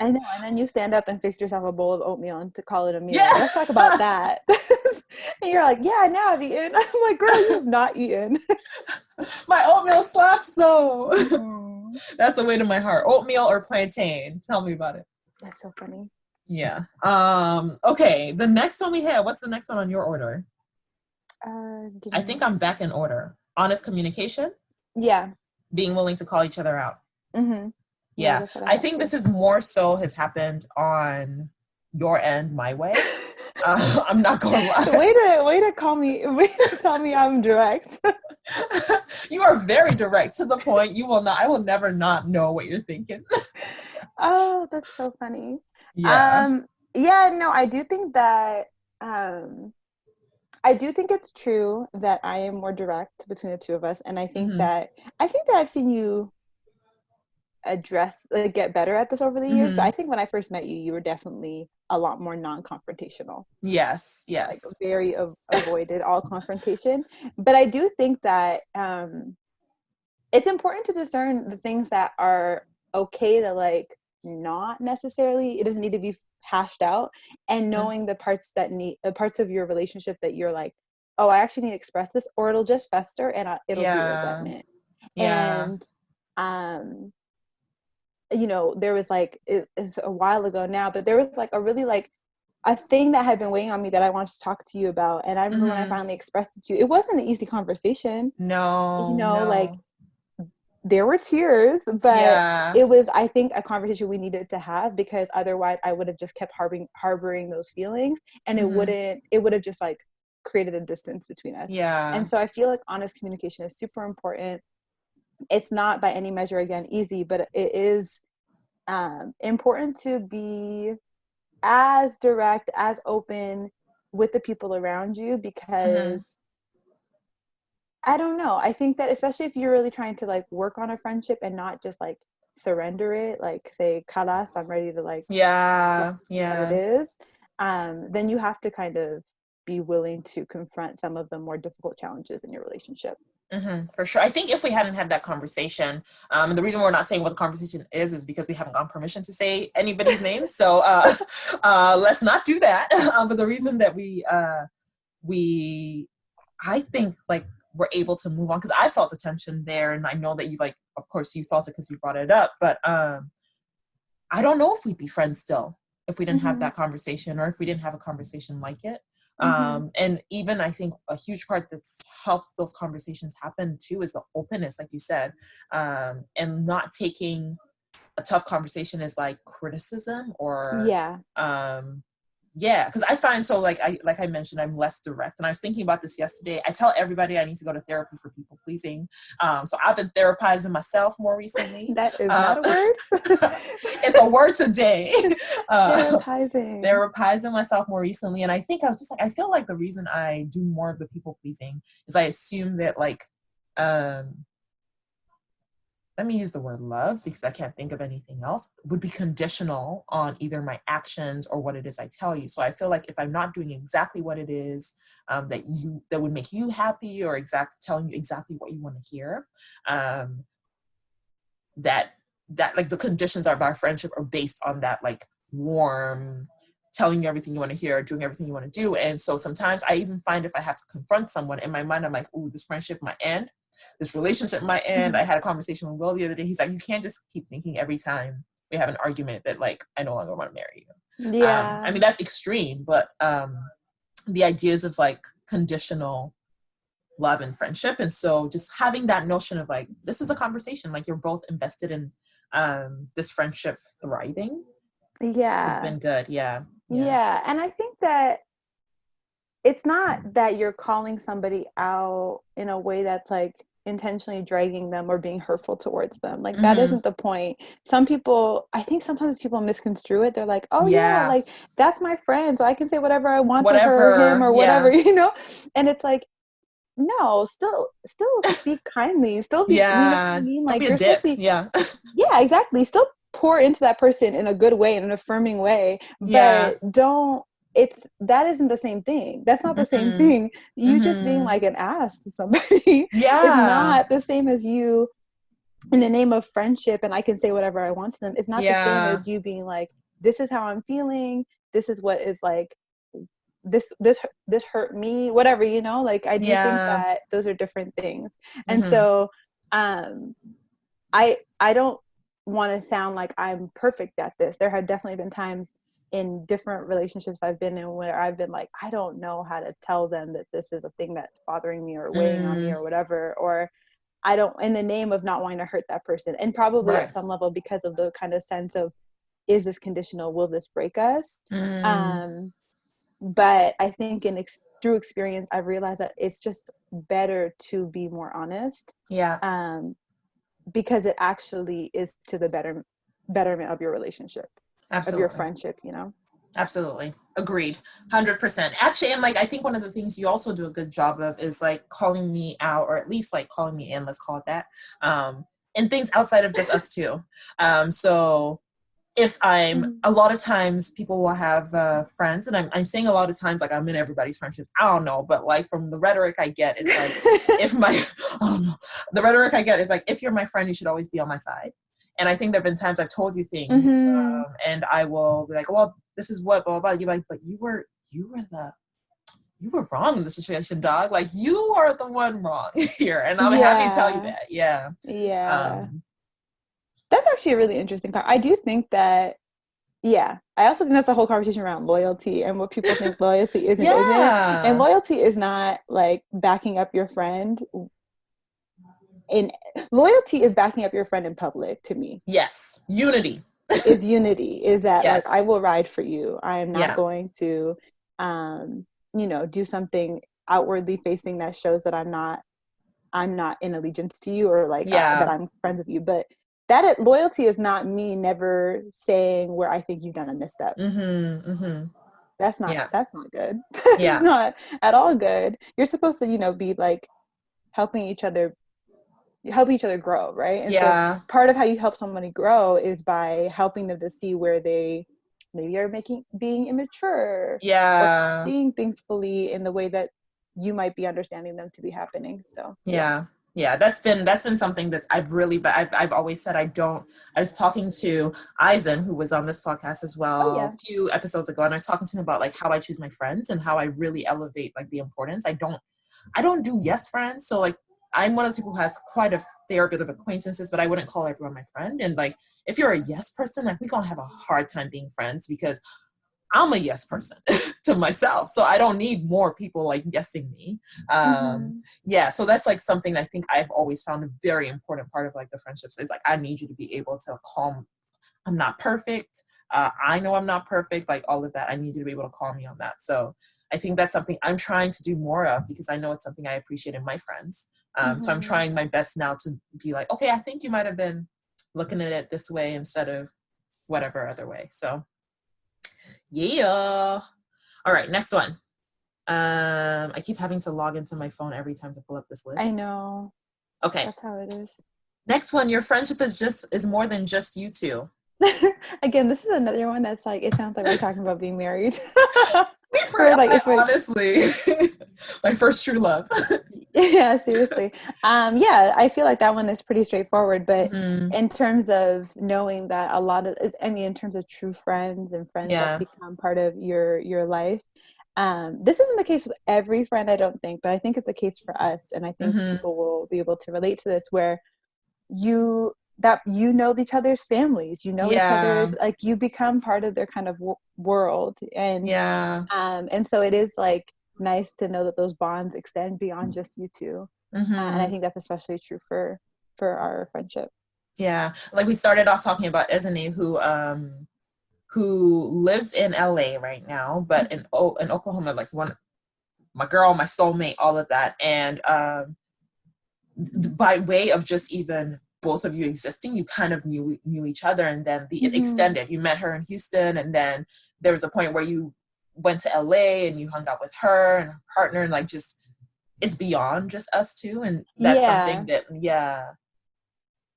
I know, and then you stand up and fix yourself a bowl of oatmeal and to call it a meal. Yeah. Let's talk about that. And you're like, yeah, now I've eaten. I'm like, girl, you have not eaten. My oatmeal slaps though. Mm. That's the way to my heart. Oatmeal or plantain. Tell me about it. That's so funny. Yeah. Okay. The next one we have. What's the next one on your order? I think I'm back in order. Honest communication. Yeah. Being willing to call each other out. Mm-hmm. Yeah. I think this is more so has happened on your end, my way. I'm not gonna lie. Way to call me. Way to tell me I'm direct. You are very direct to the point. You will not. I will never not know what you're thinking. Oh, that's so funny. Yeah. Yeah. No, I do think that. I do think it's true that I am more direct between the two of us, and I think that I've seen you get better at this over the years. But I think when I first met you, you were definitely a lot more non-confrontational. Yes. Like very avoided all confrontation. But I do think that it's important to discern the things that are okay to like not necessarily. It doesn't need to be hashed out, and knowing the parts of your relationship that you're like, oh, I actually need to express this, or it'll just fester and it'll be resentment. And you know, there was like, it's a while ago now, but there was like a really like a thing that had been weighing on me that I wanted to talk to you about. And I remember when I finally expressed it to you, it wasn't an easy conversation. Like there were tears, but it was, I think, a conversation we needed to have, because otherwise I would have just kept harboring those feelings, and it would have just like created a distance between us. And so I feel like honest communication is super important. It's not by any measure, again, easy, but it is important to be as direct, as open with the people around you, because I don't know. I think that especially if you're really trying to like work on a friendship and not just like surrender it, like say, kalas, I'm ready to like, what it is, then you have to kind of be willing to confront some of the more difficult challenges in your relationship. For sure. I think if we hadn't had that conversation, and the reason we're not saying what the conversation is because we haven't gotten permission to say anybody's name. So let's not do that. But the reason that I think like we're able to move on, because I felt the tension there, and I know that you, like, of course you felt it because you brought it up, but I don't know if we'd be friends still if we didn't have that conversation, or if we didn't have a conversation like it. And even I think a huge part that's helped those conversations happen too is the openness, like you said, and not taking a tough conversation as like criticism or because I find, so like I mentioned, I'm less direct, and I was thinking about this yesterday. I tell everybody I need to go to therapy for people pleasing, so I've been therapizing myself more recently. That is not a word. It's a word today. Therapizing myself more recently, and I think I was just like, I feel like the reason I do more of the people pleasing is I assume that like let me use the word love because I can't think of anything else, would be conditional on either my actions or what it is I tell you. So I feel like if I'm not doing exactly what it is that would make you happy, or telling you exactly what you want to hear, that like the conditions of our friendship are based on that like warm telling you everything you want to hear, doing everything you want to do. And so sometimes I even find if I have to confront someone in my mind, I'm like, ooh, this friendship might end. This relationship might end. I had a conversation with Will the other day. He's like, you can't just keep thinking every time we have an argument that like, I no longer want to marry you. I mean, that's extreme, but the ideas of like conditional love and friendship. And so just having that notion of like, this is a conversation, like you're both invested in this friendship thriving. It's been good. Yeah. And I think that it's not that you're calling somebody out in a way that's like intentionally dragging them or being hurtful towards them. Like that isn't the point. I think sometimes people misconstrue it. They're like, oh yeah, like that's my friend, so I can say whatever I want to her or him or whatever, you know? And it's like, no, still speak kindly, still be, you know what I Yeah. mean? Don't be Like, a you're supposed dick. to be, Yeah. yeah, exactly. Still pour into that person in a good way, in an affirming way, Yeah. but don't, it's, that isn't the same thing. That's not the same Mm-hmm. thing. You just being Mm-hmm. like an ass to somebody is Yeah. not the same as you, in the name of friendship, and I can say whatever I want to them. It's not the same Yeah. as you being like, this is how I'm feeling. This is what is like, this hurt me, whatever, you know. Like, I do think Yeah. that those are different things. And Mm-hmm. so um I don't want to sound like I'm perfect at this. There have definitely been times in different relationships I've been in where I've been like, I don't know how to tell them that this is a thing that's bothering me or weighing on me Mm. or whatever, or I don't, in the name of not wanting to hurt that person. And probably at Right. some level because of the kind of sense of, is this conditional? Will this break us? Mm. Um, but I think through experience, I've realized that it's just better to be more honest, Yeah. um, because it actually is to the betterment of your relationship, of your Absolutely. friendship, you know? Absolutely. Agreed. 100%. Actually, and like, I think one of the things you also do a good job of is like calling me out, or at least like calling me in, let's call it that. And things outside of just us two. So if I'm, Mm-hmm. a lot of times people will have friends, and I'm saying a lot of times like I'm in everybody's friendships. I don't know, but like from the rhetoric I get, it's like, if my, oh no, the rhetoric I get is like, if you're my friend, you should always be on my side. And I think there have been times I've told you things, Mm-hmm. and I will be like, well, this is what, blah, blah, blah. You're like, but you were wrong in the situation, dog. Like, you are the one wrong here. And I'm happy to tell you Yeah. that. Yeah. Yeah. Um, That's actually a really interesting I do think that, yeah. I also think that's a whole conversation around loyalty and what people think loyalty is and isn't. And yeah. loyalty is not like backing up your friend in loyalty is backing up your friend in public to me. Yes. Unity. Is unity, is that like, I Yes. will ride for you. I am not Yeah. going to um do something outwardly facing that shows that I'm not in allegiance to you, or like that Yeah. I'm friends with you. But loyalty is not me never saying where I think you've done a misstep. Mm-hmm. Mm-hmm. Yeah. That's not good. It's Yeah. not at all good. You're supposed to, be like helping each other grow, right? And so Yeah. part of how you help somebody grow is by helping them to see where they maybe are being immature, or Yeah. seeing things fully in the way that you might be understanding them to be happening. So yeah. Yeah. Yeah, that's been something that I've really, but I've always said I don't. I was talking to Eisen, who was on this podcast as Oh well yeah. a few episodes ago, and I was talking to him about like how I choose my friends and how I really elevate like the importance. I don't do yes friends. So like, I'm one of the people who has quite a fair bit of acquaintances, but I wouldn't call everyone my friend. And like, if you're a yes person, like, we're gonna have a hard time being friends, because I'm a yes person to myself. So I don't need more people like yesing me. Mm-hmm. Yeah. So that's like something I think I've always found a very important part of like the friendships is like, I need you to be able to calm. I'm not perfect. I know I'm not perfect. Like, all of that. I need you to be able to call me on that. So I think that's something I'm trying to do more of, because I know it's something I appreciate in my friends. So I'm Mm-hmm. trying my best now to be like, okay, I think you might have been looking at it this way instead of whatever other way. So yeah. All right, next one. I keep having to log into my phone every time to pull up this I list. know, Okay. that's how it is. Next one, your friendship is more than just you two. Again, this is another one that's like, it sounds like we're talking about being married. For Or like, it's very, honestly, my first true love. yeah, seriously. Yeah, I feel like that one is pretty straightforward, but Mm, in terms of knowing that a lot of, I mean, in terms of true friends and friends that yeah. become part of your life, this isn't the case with every friend, I don't think, but I think it's the case for us, and I think Mm-hmm. people will be able to relate to this, where you know each other's families, you know each Yeah. other's, like, you become part of their kind of world, Yeah. and so it is like nice to know that those bonds extend beyond just you two, and I Mm-hmm. think that's especially true for our friendship. Yeah. Like, we started off talking about Esme, who lives in LA right now, but in Oklahoma, like, my girl, my soulmate, all of that. And by way of just even both of you existing, you kind of knew each other, and then it Mm-hmm. extended. You met her in Houston, and then there was a point where you went to LA and you hung out with her and her partner, and like, just it's beyond just us two, and that's Yeah. something that, yeah,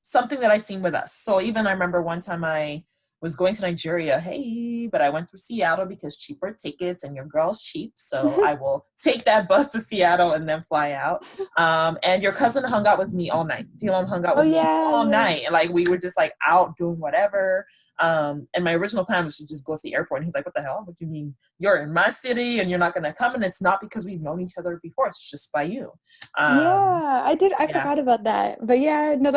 something that I've seen with us. So even I remember one time I was going to Nigeria, hey, but I went through Seattle because cheaper tickets and your girl's cheap. So I will take that bus to Seattle and then fly out. And your cousin hung out with me all night. Dylan hung out Oh with me yeah, all yeah. night. And like we were just like out doing whatever. And my original plan was to just go to the airport. And he's like, what the hell? What do you mean? You're in my city and you're not going to come? And it's not because we've known each other before. It's just by you. Yeah, I did. I Yeah. forgot about that. But yeah, no,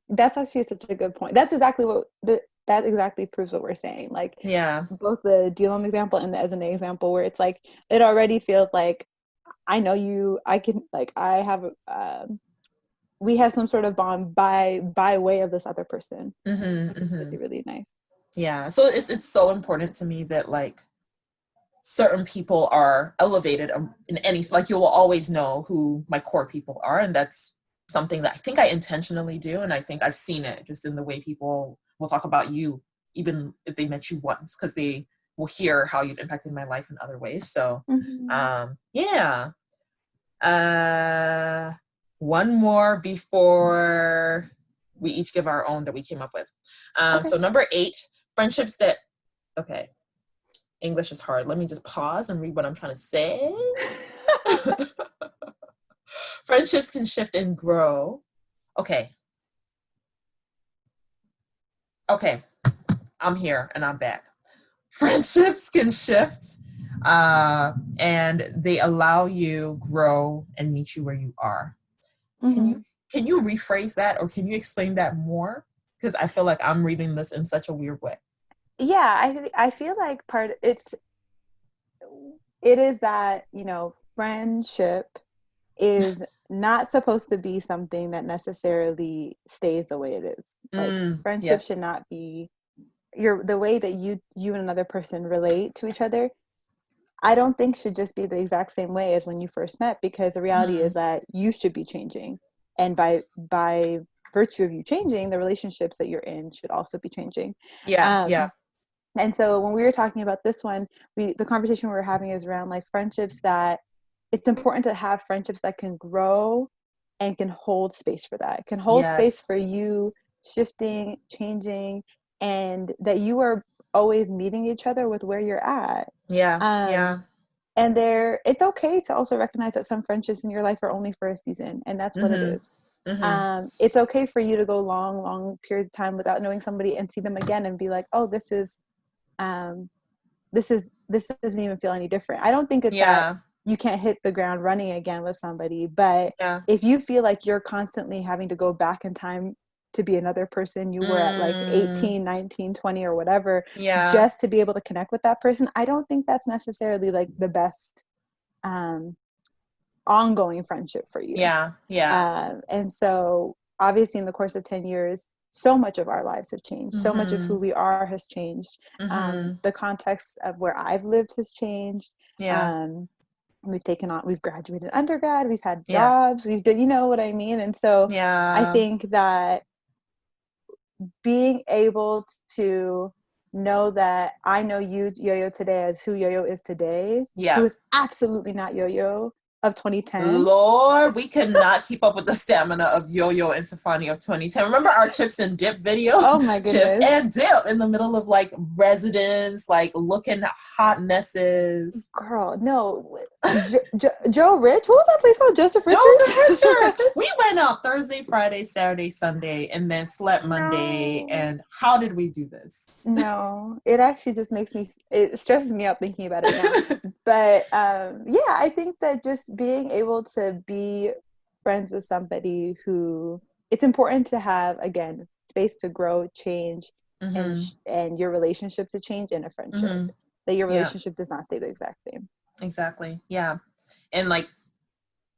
that's actually such a good point. That's exactly that exactly proves what we're saying. Like Yeah. both the DLM example and the as an example, where it's like it already feels like I know you. I can like I have we have some sort of bond by way of this other person. Mm-hmm, Which is mm-hmm. really really nice. Yeah. So it's so important to me that like certain people are elevated in any, like you will always know who my core people are, and that's something that I think I intentionally do, and I think I've seen it just in the way people will talk about you even if they met you once, because they will hear how you've impacted my life in other ways. So Mm-hmm. yeah. uh One more before we each give our own that we came up with. Okay. So number 8, friendships that, okay, English is hard. Let me just pause and read what I'm trying to say. Friendships can shift and grow. Okay. Okay. I'm here and I'm back. Friendships can shift and they allow you grow and meet you where you are. Mm-hmm. Can you rephrase that, or can you explain that more? Because I feel like I'm reading this in such a weird way. Yeah, I feel like it is that, friendship is not supposed to be something that necessarily stays the way it is. Like friendship should Yes. not be the way that you and another person relate to each other. I don't think should just be the exact same way as when you first met, because the reality is Mm-hmm. that you should be changing, and by virtue of you changing, the relationships that you're in should also be changing. Yeah. Yeah. Um, and so when we were talking about this one, the conversation we were having is around like friendships that it's important to have friendships that can grow and can hold space for that. Can hold space Yes. for you shifting, changing, and that you are always meeting each other with where you're at. Yeah. Um, Yeah. and it's okay to also recognize that some friendships in your life are only for a season, and that's what it Mm-hmm. is. Mm-hmm. It's okay for you to go long, long periods of time without knowing somebody and see them again and be like, oh, um, this doesn't even feel any different. I don't think it's that Yeah. you can't hit the ground running again with somebody, but Yeah. if you feel like you're constantly having to go back in time to be another person you were at like Mm, 18, 19, 20, or whatever, yeah. just to be able to connect with that person, I don't think that's necessarily like the best um, ongoing friendship for you. Yeah. Yeah. And so obviously in the course of 10 years, so much of our lives have changed. So much of who Mm-hmm. we are has changed. Mm-hmm. The context of where I've lived has changed. Yeah. Um, we've graduated undergrad, we've had Yeah. jobs, we've done, you know what I mean? And so I Yeah. think that being able to know that I know you, Yoyo, today as who Yoyo is today, who Yeah. is absolutely not Yoyo of 2010. Lord, we could not keep up with the stamina of Yoyo and Sefanit of 2010. Remember our chips and dip video? Oh my Chips goodness. and dip in the middle of like residence, like looking hot messes. Girl, no. Joe Rich? What was that place called? Joseph Joseph Richards? Richards. We went out Thursday, Friday, Saturday, Sunday, and then slept Monday. No. And how did we do this? No. It actually just it stresses me out thinking about it now. But yeah, I think that just being able to be friends with somebody who it's important to have, again, space to grow, change, Mm-hmm. and your relationship to change in a friendship. Mm-hmm. That your Yeah, relationship does not stay the exact same. exactly. Yeah. And like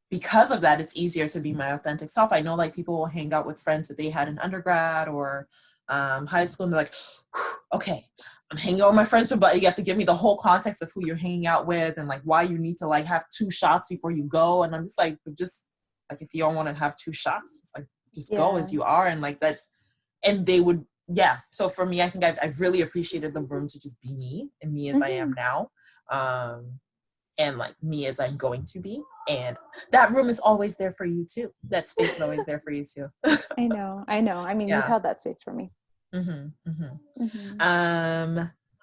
because of that, it's easier to be my authentic self. I know like people will hang out with friends that they had in undergrad or high school, and they're like, okay, I'm hanging out with my friends, but you have to give me the whole context of who you're hanging out with and like why you need to like have 2 shots before you go. And I'm just like, but just like if you don't want to have 2 shots, just like just go Yeah. as you are. And like that's, and they would, yeah. So for me, I think I've really appreciated the room to just be me and me as I Mm-hmm. am now. Um, and like me as I'm going to be. And that room is always there for you too. That space is always there for you too. I know. I mean, you've Yeah. held that space for me.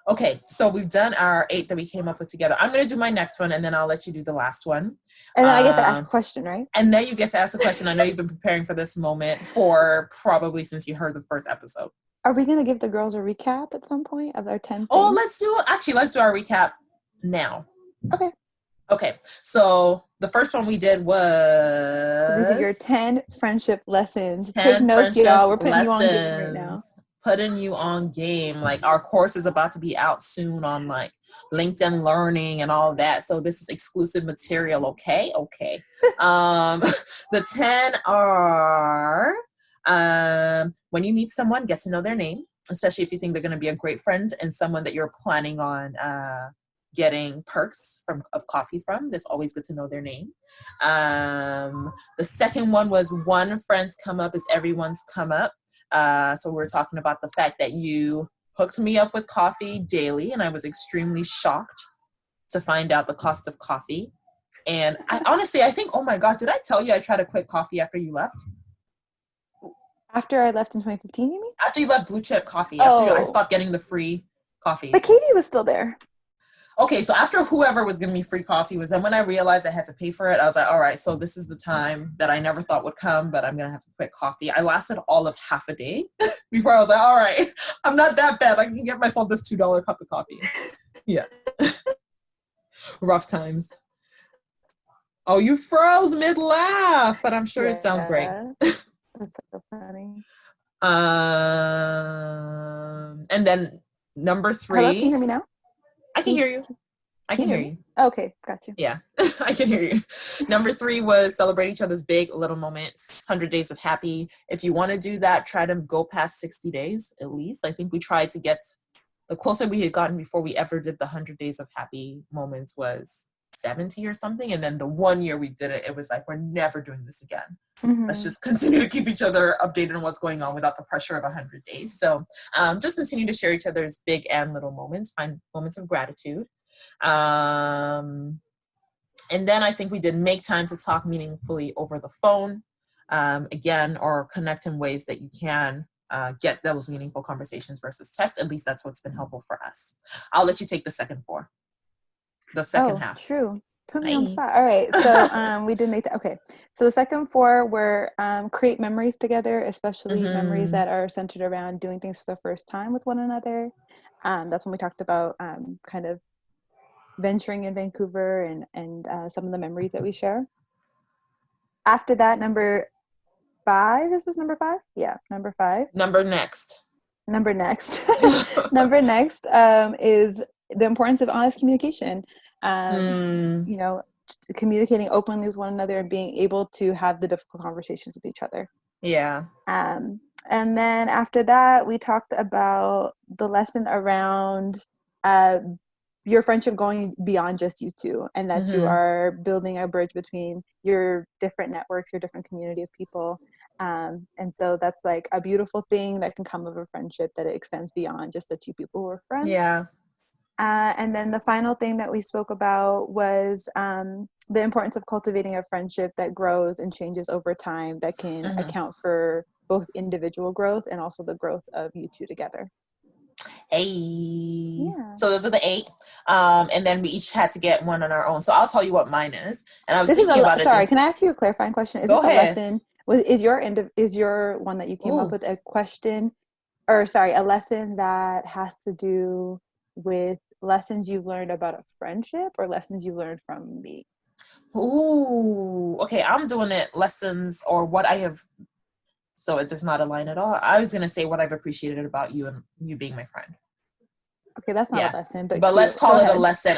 Okay, so we've done our 8 that we came up with together. I'm going to do my next one, and then I'll let you do the last one. And then I get to ask a question, right? And then you get to ask a question. I know you've been preparing for this moment for probably since you heard the first episode. Are we going to give the girls a recap at some point of our 10 things? Oh, let's do our recap now. Okay, so the first one we did was... So these are your 10 friendship lessons. Take notes, y'all. We're putting you on game right now. Putting you on game. Like, our course is about to be out soon on like LinkedIn Learning and all that. So this is exclusive material, okay? Okay. The 10 are when you meet someone, get to know their name, especially if you think they're going to be a great friend and someone that you're planning on getting perks of coffee from. It's always good to know their name. The second one was one friend's come up is everyone's come up. So we're talking about the fact that you hooked me up with coffee daily, and I was extremely shocked to find out the cost of coffee. And I think, oh my gosh, did I tell you I tried to quit coffee after you left? After I left in 2015, you mean? After you left Blue Chip Coffee. After I stopped getting the free coffees. But Katie was still there. Okay, so after whoever was giving me free coffee was, and when I realized I had to pay for it, I was like, all right, so this is the time that I never thought would come, but I'm going to have to quit coffee. I lasted all of half a day before I was like, all right, I'm not that bad. I can get myself this $2 cup of coffee. Yeah. Rough times. Oh, you froze mid-laugh, but I'm sure it sounds great. That's so funny. And then number 3. Hello, can you hear me now? I can hear you. I can hear you. Okay, got you. Yeah, I can hear you. Number 3 was celebrate each other's big little moments, 100 days of happy. If you want to do that, try to go past 60 days at least. I think we tried to get, the closer we had gotten before we ever did the 100 days of happy moments was 70 or something. And then the 1 year we did it, it was like, we're never doing this again. Let's just continue to keep each other updated on what's going on without the pressure of 100 days. So just continue to share each other's big and little moments, find moments of gratitude. And then I think we did make time to talk meaningfully over the phone, again, or connect in ways that you can get those meaningful conversations versus text. At least that's what's been helpful for us. I'll let you take the second 4. The second half. True. Put me on the spot. All right. So we did make that. Okay. So the second 4 were create memories together, especially memories that are centered around doing things for the first time with one another. That's when we talked about kind of venturing in Vancouver and some of the memories that we share. After that, number 5, is this number 5? Yeah, number 5. Number next Number next is the importance of honest communication. You know, communicating openly with one another and being able to have the difficult conversations with each other. Yeah. And then after that, we talked about the lesson around your friendship going beyond just you two, and that you are building a bridge between your different networks, your different community of people. And so that's like a beautiful thing that can come of a friendship, that it extends beyond just the 2 people who are friends. Yeah. And then the final thing that we spoke about was the importance of cultivating a friendship that grows and changes over time, that can account for both individual growth and also the growth of you 2 together. Hey. Yeah. So those are the 8. And then we each had to get one on our own. So I'll tell you what mine is. And I was thinking about it. Sorry, can I ask you a clarifying question? Is Go this ahead. A lesson? Is your one that you came up with a question, or sorry, a lesson that has to do with lessons you've learned about a friendship, or lessons you learned from me? Ooh, okay. I'm doing it lessons or what I have. So it does not align at all. I was going to say what I've appreciated about you and you being my friend. Okay, that's not a lesson, but let's call it a lesson.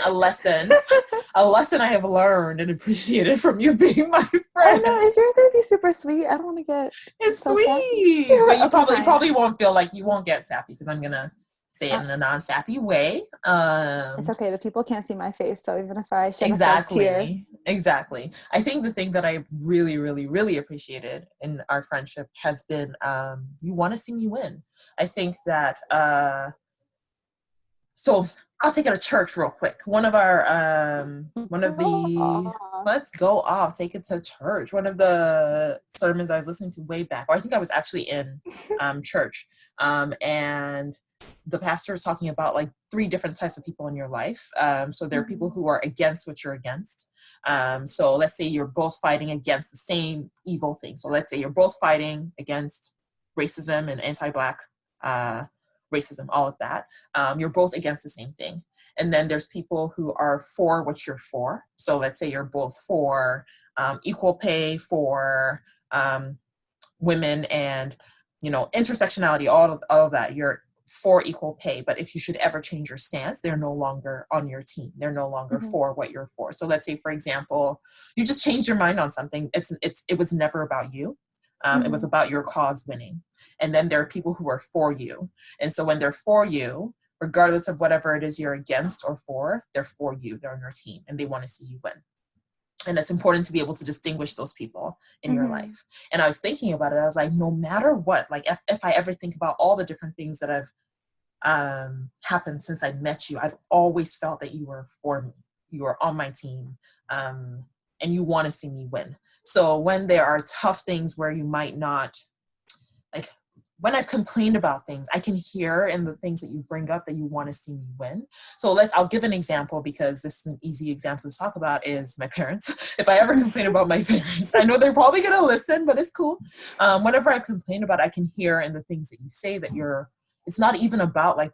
A lesson I have learned and appreciated from you being my friend. I know, is yours gonna be super sweet? I don't want to get. It's so sweet, sappy. But you probably won't feel like you won't get sappy because I'm gonna say it in a non-sappy way. It's okay. The people can't see my face, so even if I shed a tear. Exactly. I think the thing that I really, really, really appreciated in our friendship has been you want to see me win. I think that. So I'll take it to church real quick. One of Go the off. let's go off, take it to church. One of the sermons I was listening to way back, or I think I was actually in church, and the pastor was talking about like three different types of people in your life. So there are people who are against what you're against. So let's say you're both fighting against the same evil thing. So let's say you're both fighting against racism and anti-Black racism, all of that. You're both against the same thing. And then there's people who are for what you're for. So let's say you're both for equal pay for women and, you know, intersectionality, all of that. You're for equal pay. But if you should ever change your stance, they're no longer on your team. They're no longer for what you're for. So let's say, for example, you just changed your mind on something. It was never about you. It was about your cause winning. And then there are people who are for you. And so when they're for you, regardless of whatever it is you're against or for, they're for you. They're on your team and they want to see you win. And it's important to be able to distinguish those people in your life. And I was thinking about it. I was like, no matter what, like if I ever think about all the different things that have happened since I met you, I've always felt that you were for me. You were on my team. And you want to see me win. So when there are tough things where you might not, like when I've complained about things, I can hear in the things that you bring up that you want to see me win. So I'll give an example because this is an easy example to talk about is my parents. If I ever complain about my parents, I know they're probably going to listen, but it's cool. Whenever I complain about it, I can hear in the things that you say that it's not even about like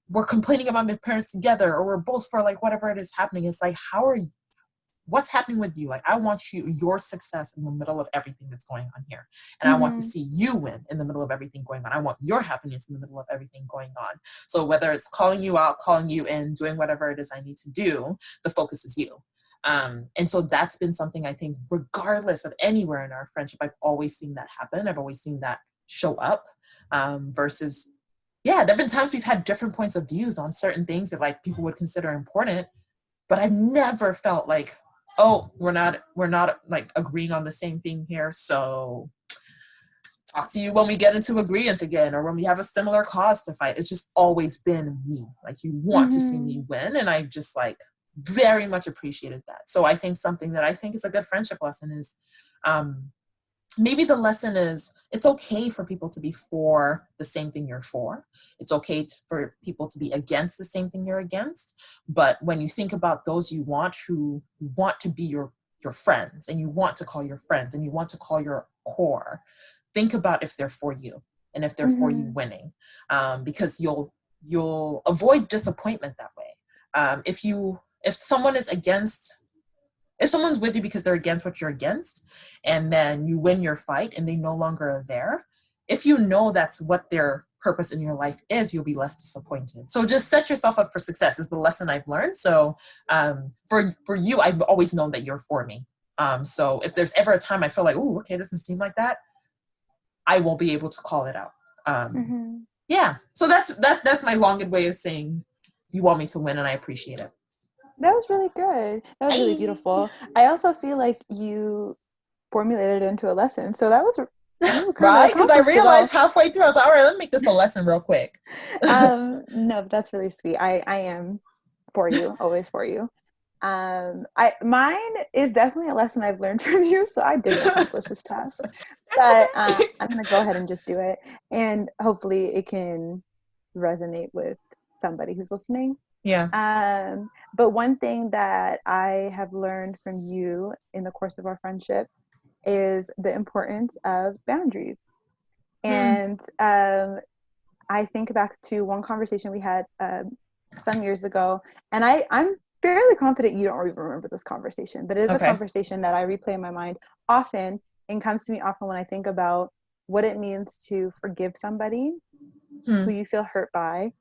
we're complaining about my parents together or we're both for like whatever it is happening. It's like, what's happening with you? Like, I want your success in the middle of everything that's going on here. And I want to see you win in the middle of everything going on. I want your happiness in the middle of everything going on. So whether it's calling you out, calling you in, doing whatever it is I need to do, the focus is you. And so that's been something I think, regardless of anywhere in our friendship, I've always seen that happen. I've always seen that show up versus, yeah, there've been times we've had different points of views on certain things that like people would consider important, but I've never felt like, oh, we're not like agreeing on the same thing here. So talk to you when we get into agreements again, or when we have a similar cause to fight. It's just always been me. Like you want to see me win. And I just like very much appreciated that. So I think something that I think is a good friendship lesson is, maybe the lesson is it's okay for people to be for the same thing you're for. It's okay for people to be against the same thing you're against. But when you think about those you want who want to be your friends and you want to call your friends and you want to call your core, think about if they're for you and if they're for you winning, because you'll avoid disappointment that way. If someone is against, if someone's with you because they're against what you're against, and then you win your fight and they no longer are there, if you know that's what their purpose in your life is, you'll be less disappointed. So just set yourself up for success is the lesson I've learned. So for you, I've always known that you're for me. So if there's ever a time I feel like, oh, okay, this doesn't seem like that, I won't be able to call it out. Yeah. So that's my long-winded way of saying you want me to win and I appreciate it. That was really good. That was really beautiful. I also feel like you formulated it into a lesson. So that was right? Because I realized halfway through, I was like, all right, let me make this a lesson real quick. No, that's really sweet. I am for you, always for you. Mine is definitely a lesson I've learned from you. So I did accomplish this task, but I'm going to go ahead and just do it. And hopefully it can resonate with somebody who's listening. Yeah. But one thing that I have learned from you in the course of our friendship is the importance of boundaries. And I think back to one conversation we had some years ago, and I'm fairly confident you don't even remember this conversation, but it is a conversation that I replay in my mind often and comes to me often when I think about what it means to forgive somebody who you feel hurt by,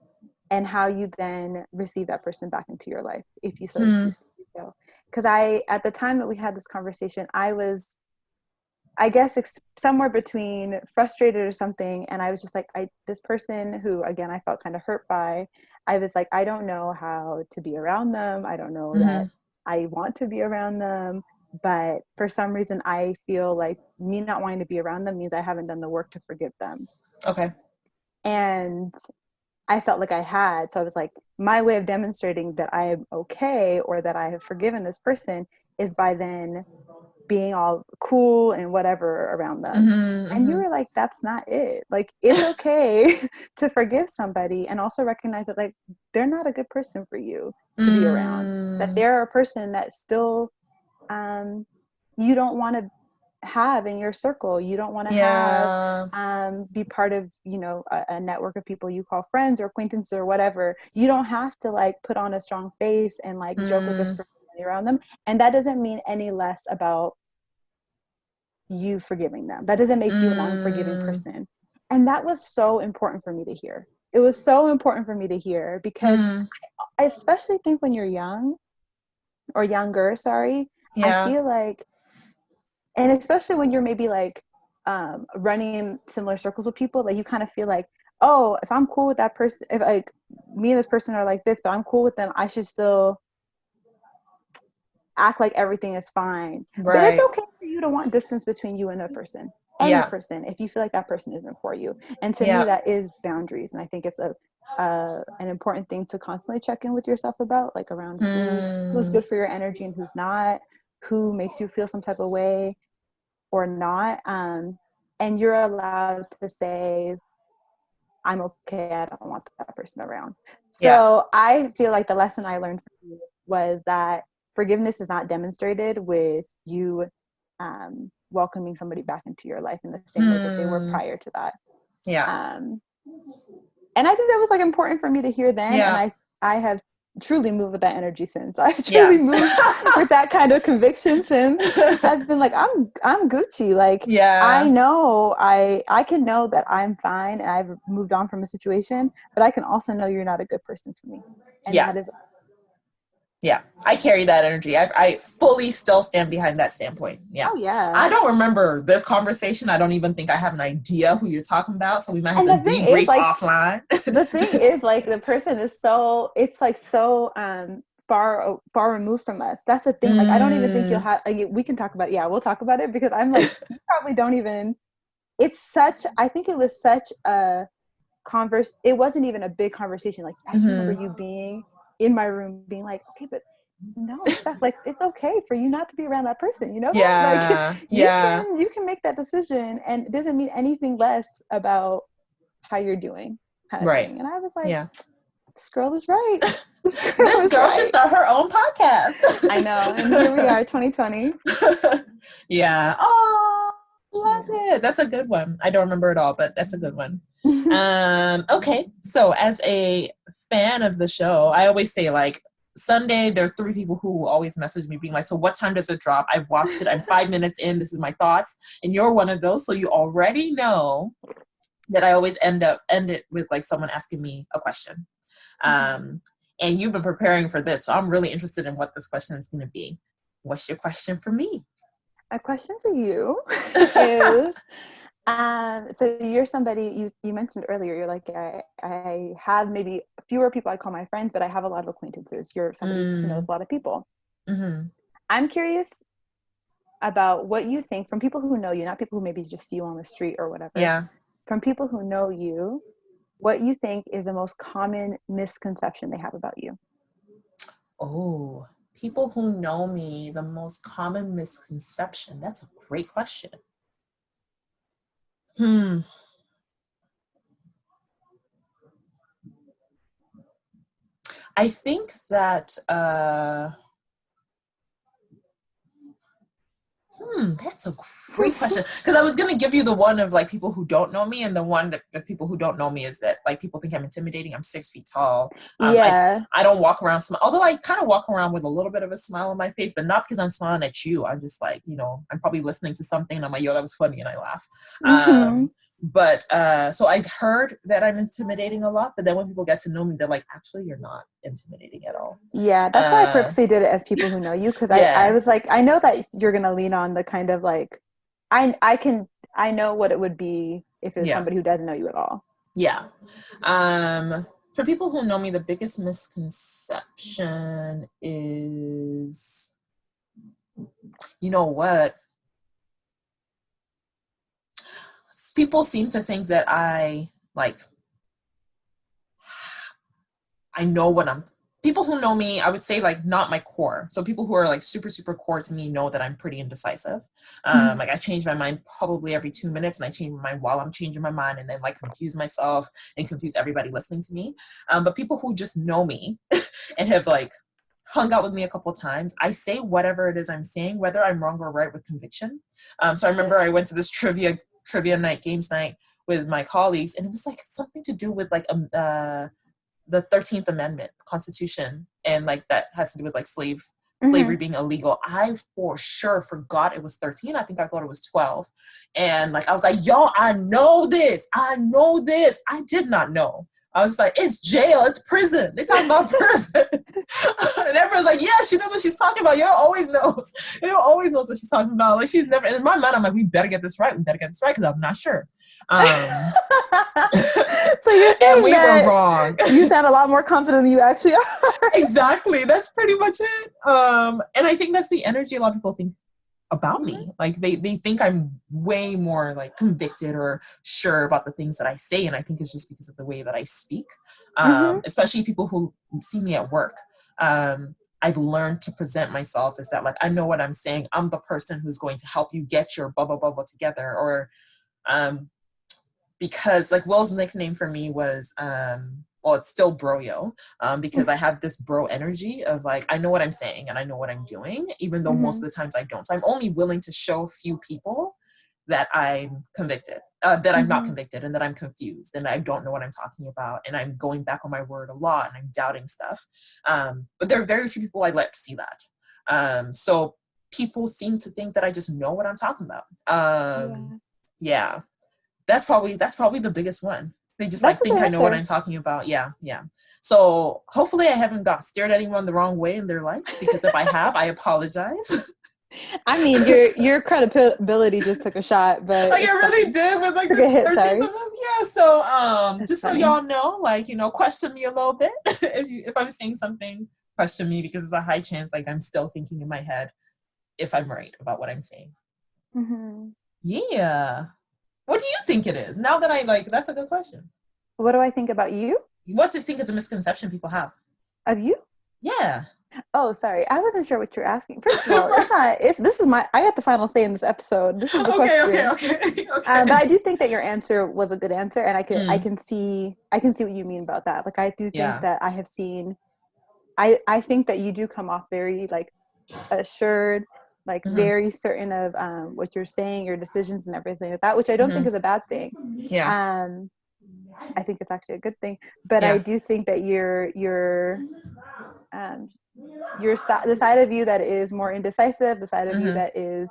and how you then receive that person back into your life if you so choose to do so. Because at the time that we had this conversation, I was, I guess, somewhere between frustrated or something, and I was just like, this person who, again, I felt kind of hurt by, I was like, I don't know how to be around them. I don't know that I want to be around them, but for some reason, I feel like me not wanting to be around them means I haven't done the work to forgive them. Okay. And I felt like I had. So I was like, my way of demonstrating that I am okay or that I have forgiven this person is by then being all cool and whatever around them. Mm-hmm, And you mm-hmm. were like, that's not it. Like, it's okay to forgive somebody and also recognize that, like, they're not a good person for you to be around, that Mm, they're a person that still you don't want to have in your circle. You don't want to have yeah. be part of, you know, a network of people you call friends or acquaintances or whatever. You don't have to like put on a strong face and like joke with this Mm, person around them. And that doesn't mean any less about you forgiving them. That doesn't make you an unforgiving mm, person. And that was so important for me to hear. It was so important for me to hear because mm, I especially think when you're young or younger, sorry, I yeah. feel like, and especially when you're maybe like running in similar circles with people, like you kind of feel like, oh, if I'm cool with that person, if like me and this person are like this, but I'm cool with them, I should still act like everything is fine. But it's Right. okay for you to want distance between you and a person, any Yeah. person, if you feel like that person isn't for you. And to me, Yeah. that is boundaries. And I think it's an important thing to constantly check in with yourself about, like around who's Mm, good for your energy and who's not, who makes you feel some type of way or not. And you're allowed to say, I'm okay, I don't want that person around. yeah. So I feel like the lesson I learned from you was that forgiveness is not demonstrated with you welcoming somebody back into your life in the same way that they were Hmm. prior to that. Yeah. Um, and I think that was like important for me to hear then. And Yeah. I have truly moved with that energy since. I've truly Yeah. moved with that kind of conviction since. I've been like, I'm Gucci. Like I Yeah. know I can know that I'm fine and I've moved on from a situation, but I can also know you're not a good person for me. And Yeah. that is Yeah, I carry that energy. I fully still stand behind that standpoint. Yeah. oh yeah. I don't remember this conversation. I don't even think I have an idea who you're talking about. So we might have And to the thing is debrief like offline. the thing is like the person is so it's like so far removed from us. That's the thing. Like I don't even think you'll Mm, have like, we can talk about it. Yeah, we'll talk about it because I'm like you probably don't even it's such I think it was such a converse it wasn't even a big conversation. Like I just remember mm-hmm. you being in my room being like, okay, but no, Steph, like it's okay for you not to be around that person, you know that? Like Yeah. Yeah. you can make that decision and it doesn't mean anything less about how you're doing kind of Right. thing. And I was like, Yeah. this girl is right. This girl This is girl should right. start her own podcast. I know. And here we are, 2020. Yeah. Oh, love it. That's a good one. I don't remember it all, but that's a good one. Okay. So as a fan of the show, I always say like Sunday, there are 3 people who always message me being like, so what time does it drop? I've watched it. I'm 5 minutes in. This is my thoughts. And you're one of those. So you already know that I always end it with like someone asking me a question. Um, and you've been preparing for this. So I'm really interested in what this question is going to be. What's your question for me? A question for you is so you're somebody you mentioned earlier, you're like, I have maybe fewer people I call my friends, but I have a lot of acquaintances. You're somebody who knows Mm, a lot of people. mm-hmm. I'm curious about what you think from people who know you, not people who maybe just see you on the street or whatever, Yeah. from people who know you, what you think is the most common misconception they have about you. Oh, people who know me, the most common misconception. That's a great question. Hmm. I think that that's a great question. Because I was gonna give you the one of like people who don't know me, and the one that of people who don't know me is that like people think I'm intimidating. I'm 6 feet tall. Yeah. I don't walk around although I kind of walk around with a little bit of a smile on my face, but not because I'm smiling at you. I'm just like, I'm probably listening to something and I'm like, yo, that was funny, and I laugh. Mm-hmm. But so I've heard that I'm intimidating a lot, but then when people get to know me, they're like, actually, you're not intimidating at all. Yeah, that's why I purposely did it as people who know you, because I Yeah, was like, I know that you're gonna lean on the kind of like I know what it would be if it's yeah. somebody who doesn't know you at all. Yeah. For people who know me, the biggest misconception is, you know what? People seem to think that I like I know people who know me, I would say like not my core. So people who are like super, super core to me know that I'm pretty indecisive. Like I change my mind probably every 2 minutes, and I change my mind while I'm changing my mind, and then like confuse myself and confuse everybody listening to me. But people who just know me and have like hung out with me a couple times, I say whatever it is I'm saying, whether I'm wrong or right, with conviction. So I remember I went to this trivia night, games night with my colleagues, and it was like something to do with like the 13th Amendment Constitution, and like that has to do with like slavery being illegal. I for sure forgot it was 13. I think I thought it was 12. And like I was like, yo, I know this. I did not know. I was like, it's jail, it's prison. They're talking about prison. And everyone's like, yeah, she knows what she's talking about. Yoyo always knows. Yoyo always knows what she's talking about. Like she's never, in my mind, I'm like, we better get this right. Because I'm not sure. So you're saying and we were wrong. You sound a lot more confident than you actually are. Exactly. That's pretty much it. And I think that's the energy a lot of people think about me. Like they think I'm way more like convicted or sure about the things that I say, and I think it's just because of the way that I speak. Especially people who see me at work. I've learned to present myself as that, like, I know what I'm saying. I'm the person who's going to help you get your blah blah blah blah together. Or because like Will's nickname for me was well, it's still Broyo, because I have this bro energy of like, I know what I'm saying and I know what I'm doing, even though most of the times I don't. So I'm only willing to show few people that I'm convicted, that I'm not convicted, and that I'm confused and I don't know what I'm talking about, and I'm going back on my word a lot and I'm doubting stuff. But there are very few people I let see that. So people seem to think that I just know what I'm talking about. Yeah. That's probably the biggest one. They just like think I know what I'm talking about. Yeah. So hopefully I haven't steered anyone the wrong way in their life, because if I have, I apologize. I mean, your credibility just took a shot, but like it really did with like the 13th Amendment. Yeah. So just so y'all know, like, you know, question me a little bit if I'm saying something, question me, because there's a high chance like I'm still thinking in my head if I'm right about what I'm saying. Yeah. What do you think it is? Now that that's a good question. What do I think about you? What do you think is a misconception people have? Of you? Yeah. Oh, sorry. I wasn't sure what you're asking. First of all, I got the final say in this episode. This is the question. Okay. But I do think that your answer was a good answer, and I can see what you mean about that. Like, I do think that I have seen, I think that you do come off very like assured, like very certain of what you're saying, your decisions and everything like that, which I don't think is a bad thing. Yeah. I think it's actually a good thing. But I do think that the side of you that is more indecisive, the side of you that is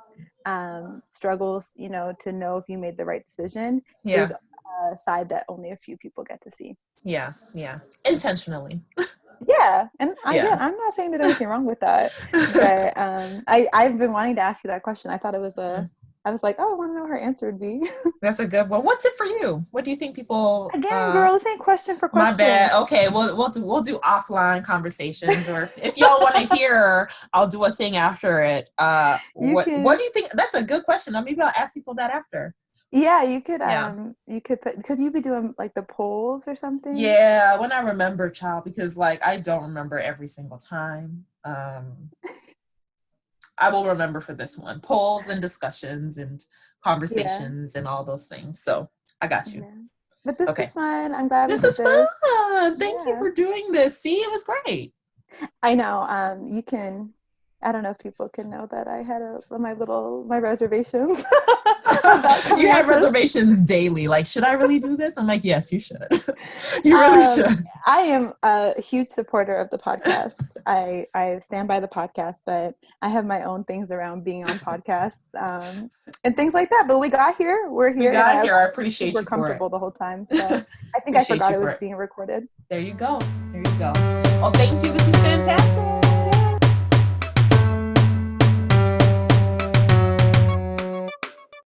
struggles, you know, to know if you made the right decision, is a side that only a few people get to see. Yeah. Intentionally. Yeah, and again, I'm not saying there's anything wrong with that, but I've been wanting to ask you that question. I thought it was I was like, oh, I want to know what her answer would be. That's a good one. What's it for you? What do you think people? Again, girl, this ain't question for question. My bad. Okay, we'll do offline conversations, or if y'all want to hear, I'll do a thing after it. What do you think? That's a good question. Maybe I'll ask people that after. Yeah, you could could you be doing like the polls or something? Yeah, when I remember, child, because like I don't remember every single time. I will remember for this one. Polls and discussions and conversations and all those things. So I got you. Yeah. But this was fun. I'm glad this was fun. Thank you for doing this. See, it was great. I know. You can. I don't know if people can know that I had my reservations. You have reservations daily. Like, should I really do this? I'm like, yes, you should. You really should. I am a huge supporter of the podcast. I stand by the podcast, but I have my own things around being on podcasts and things like that. But we got here. We're here. I appreciate you for it. We're comfortable the whole time. So I think I forgot it was being recorded. There you go. Well, thank you. This was fantastic.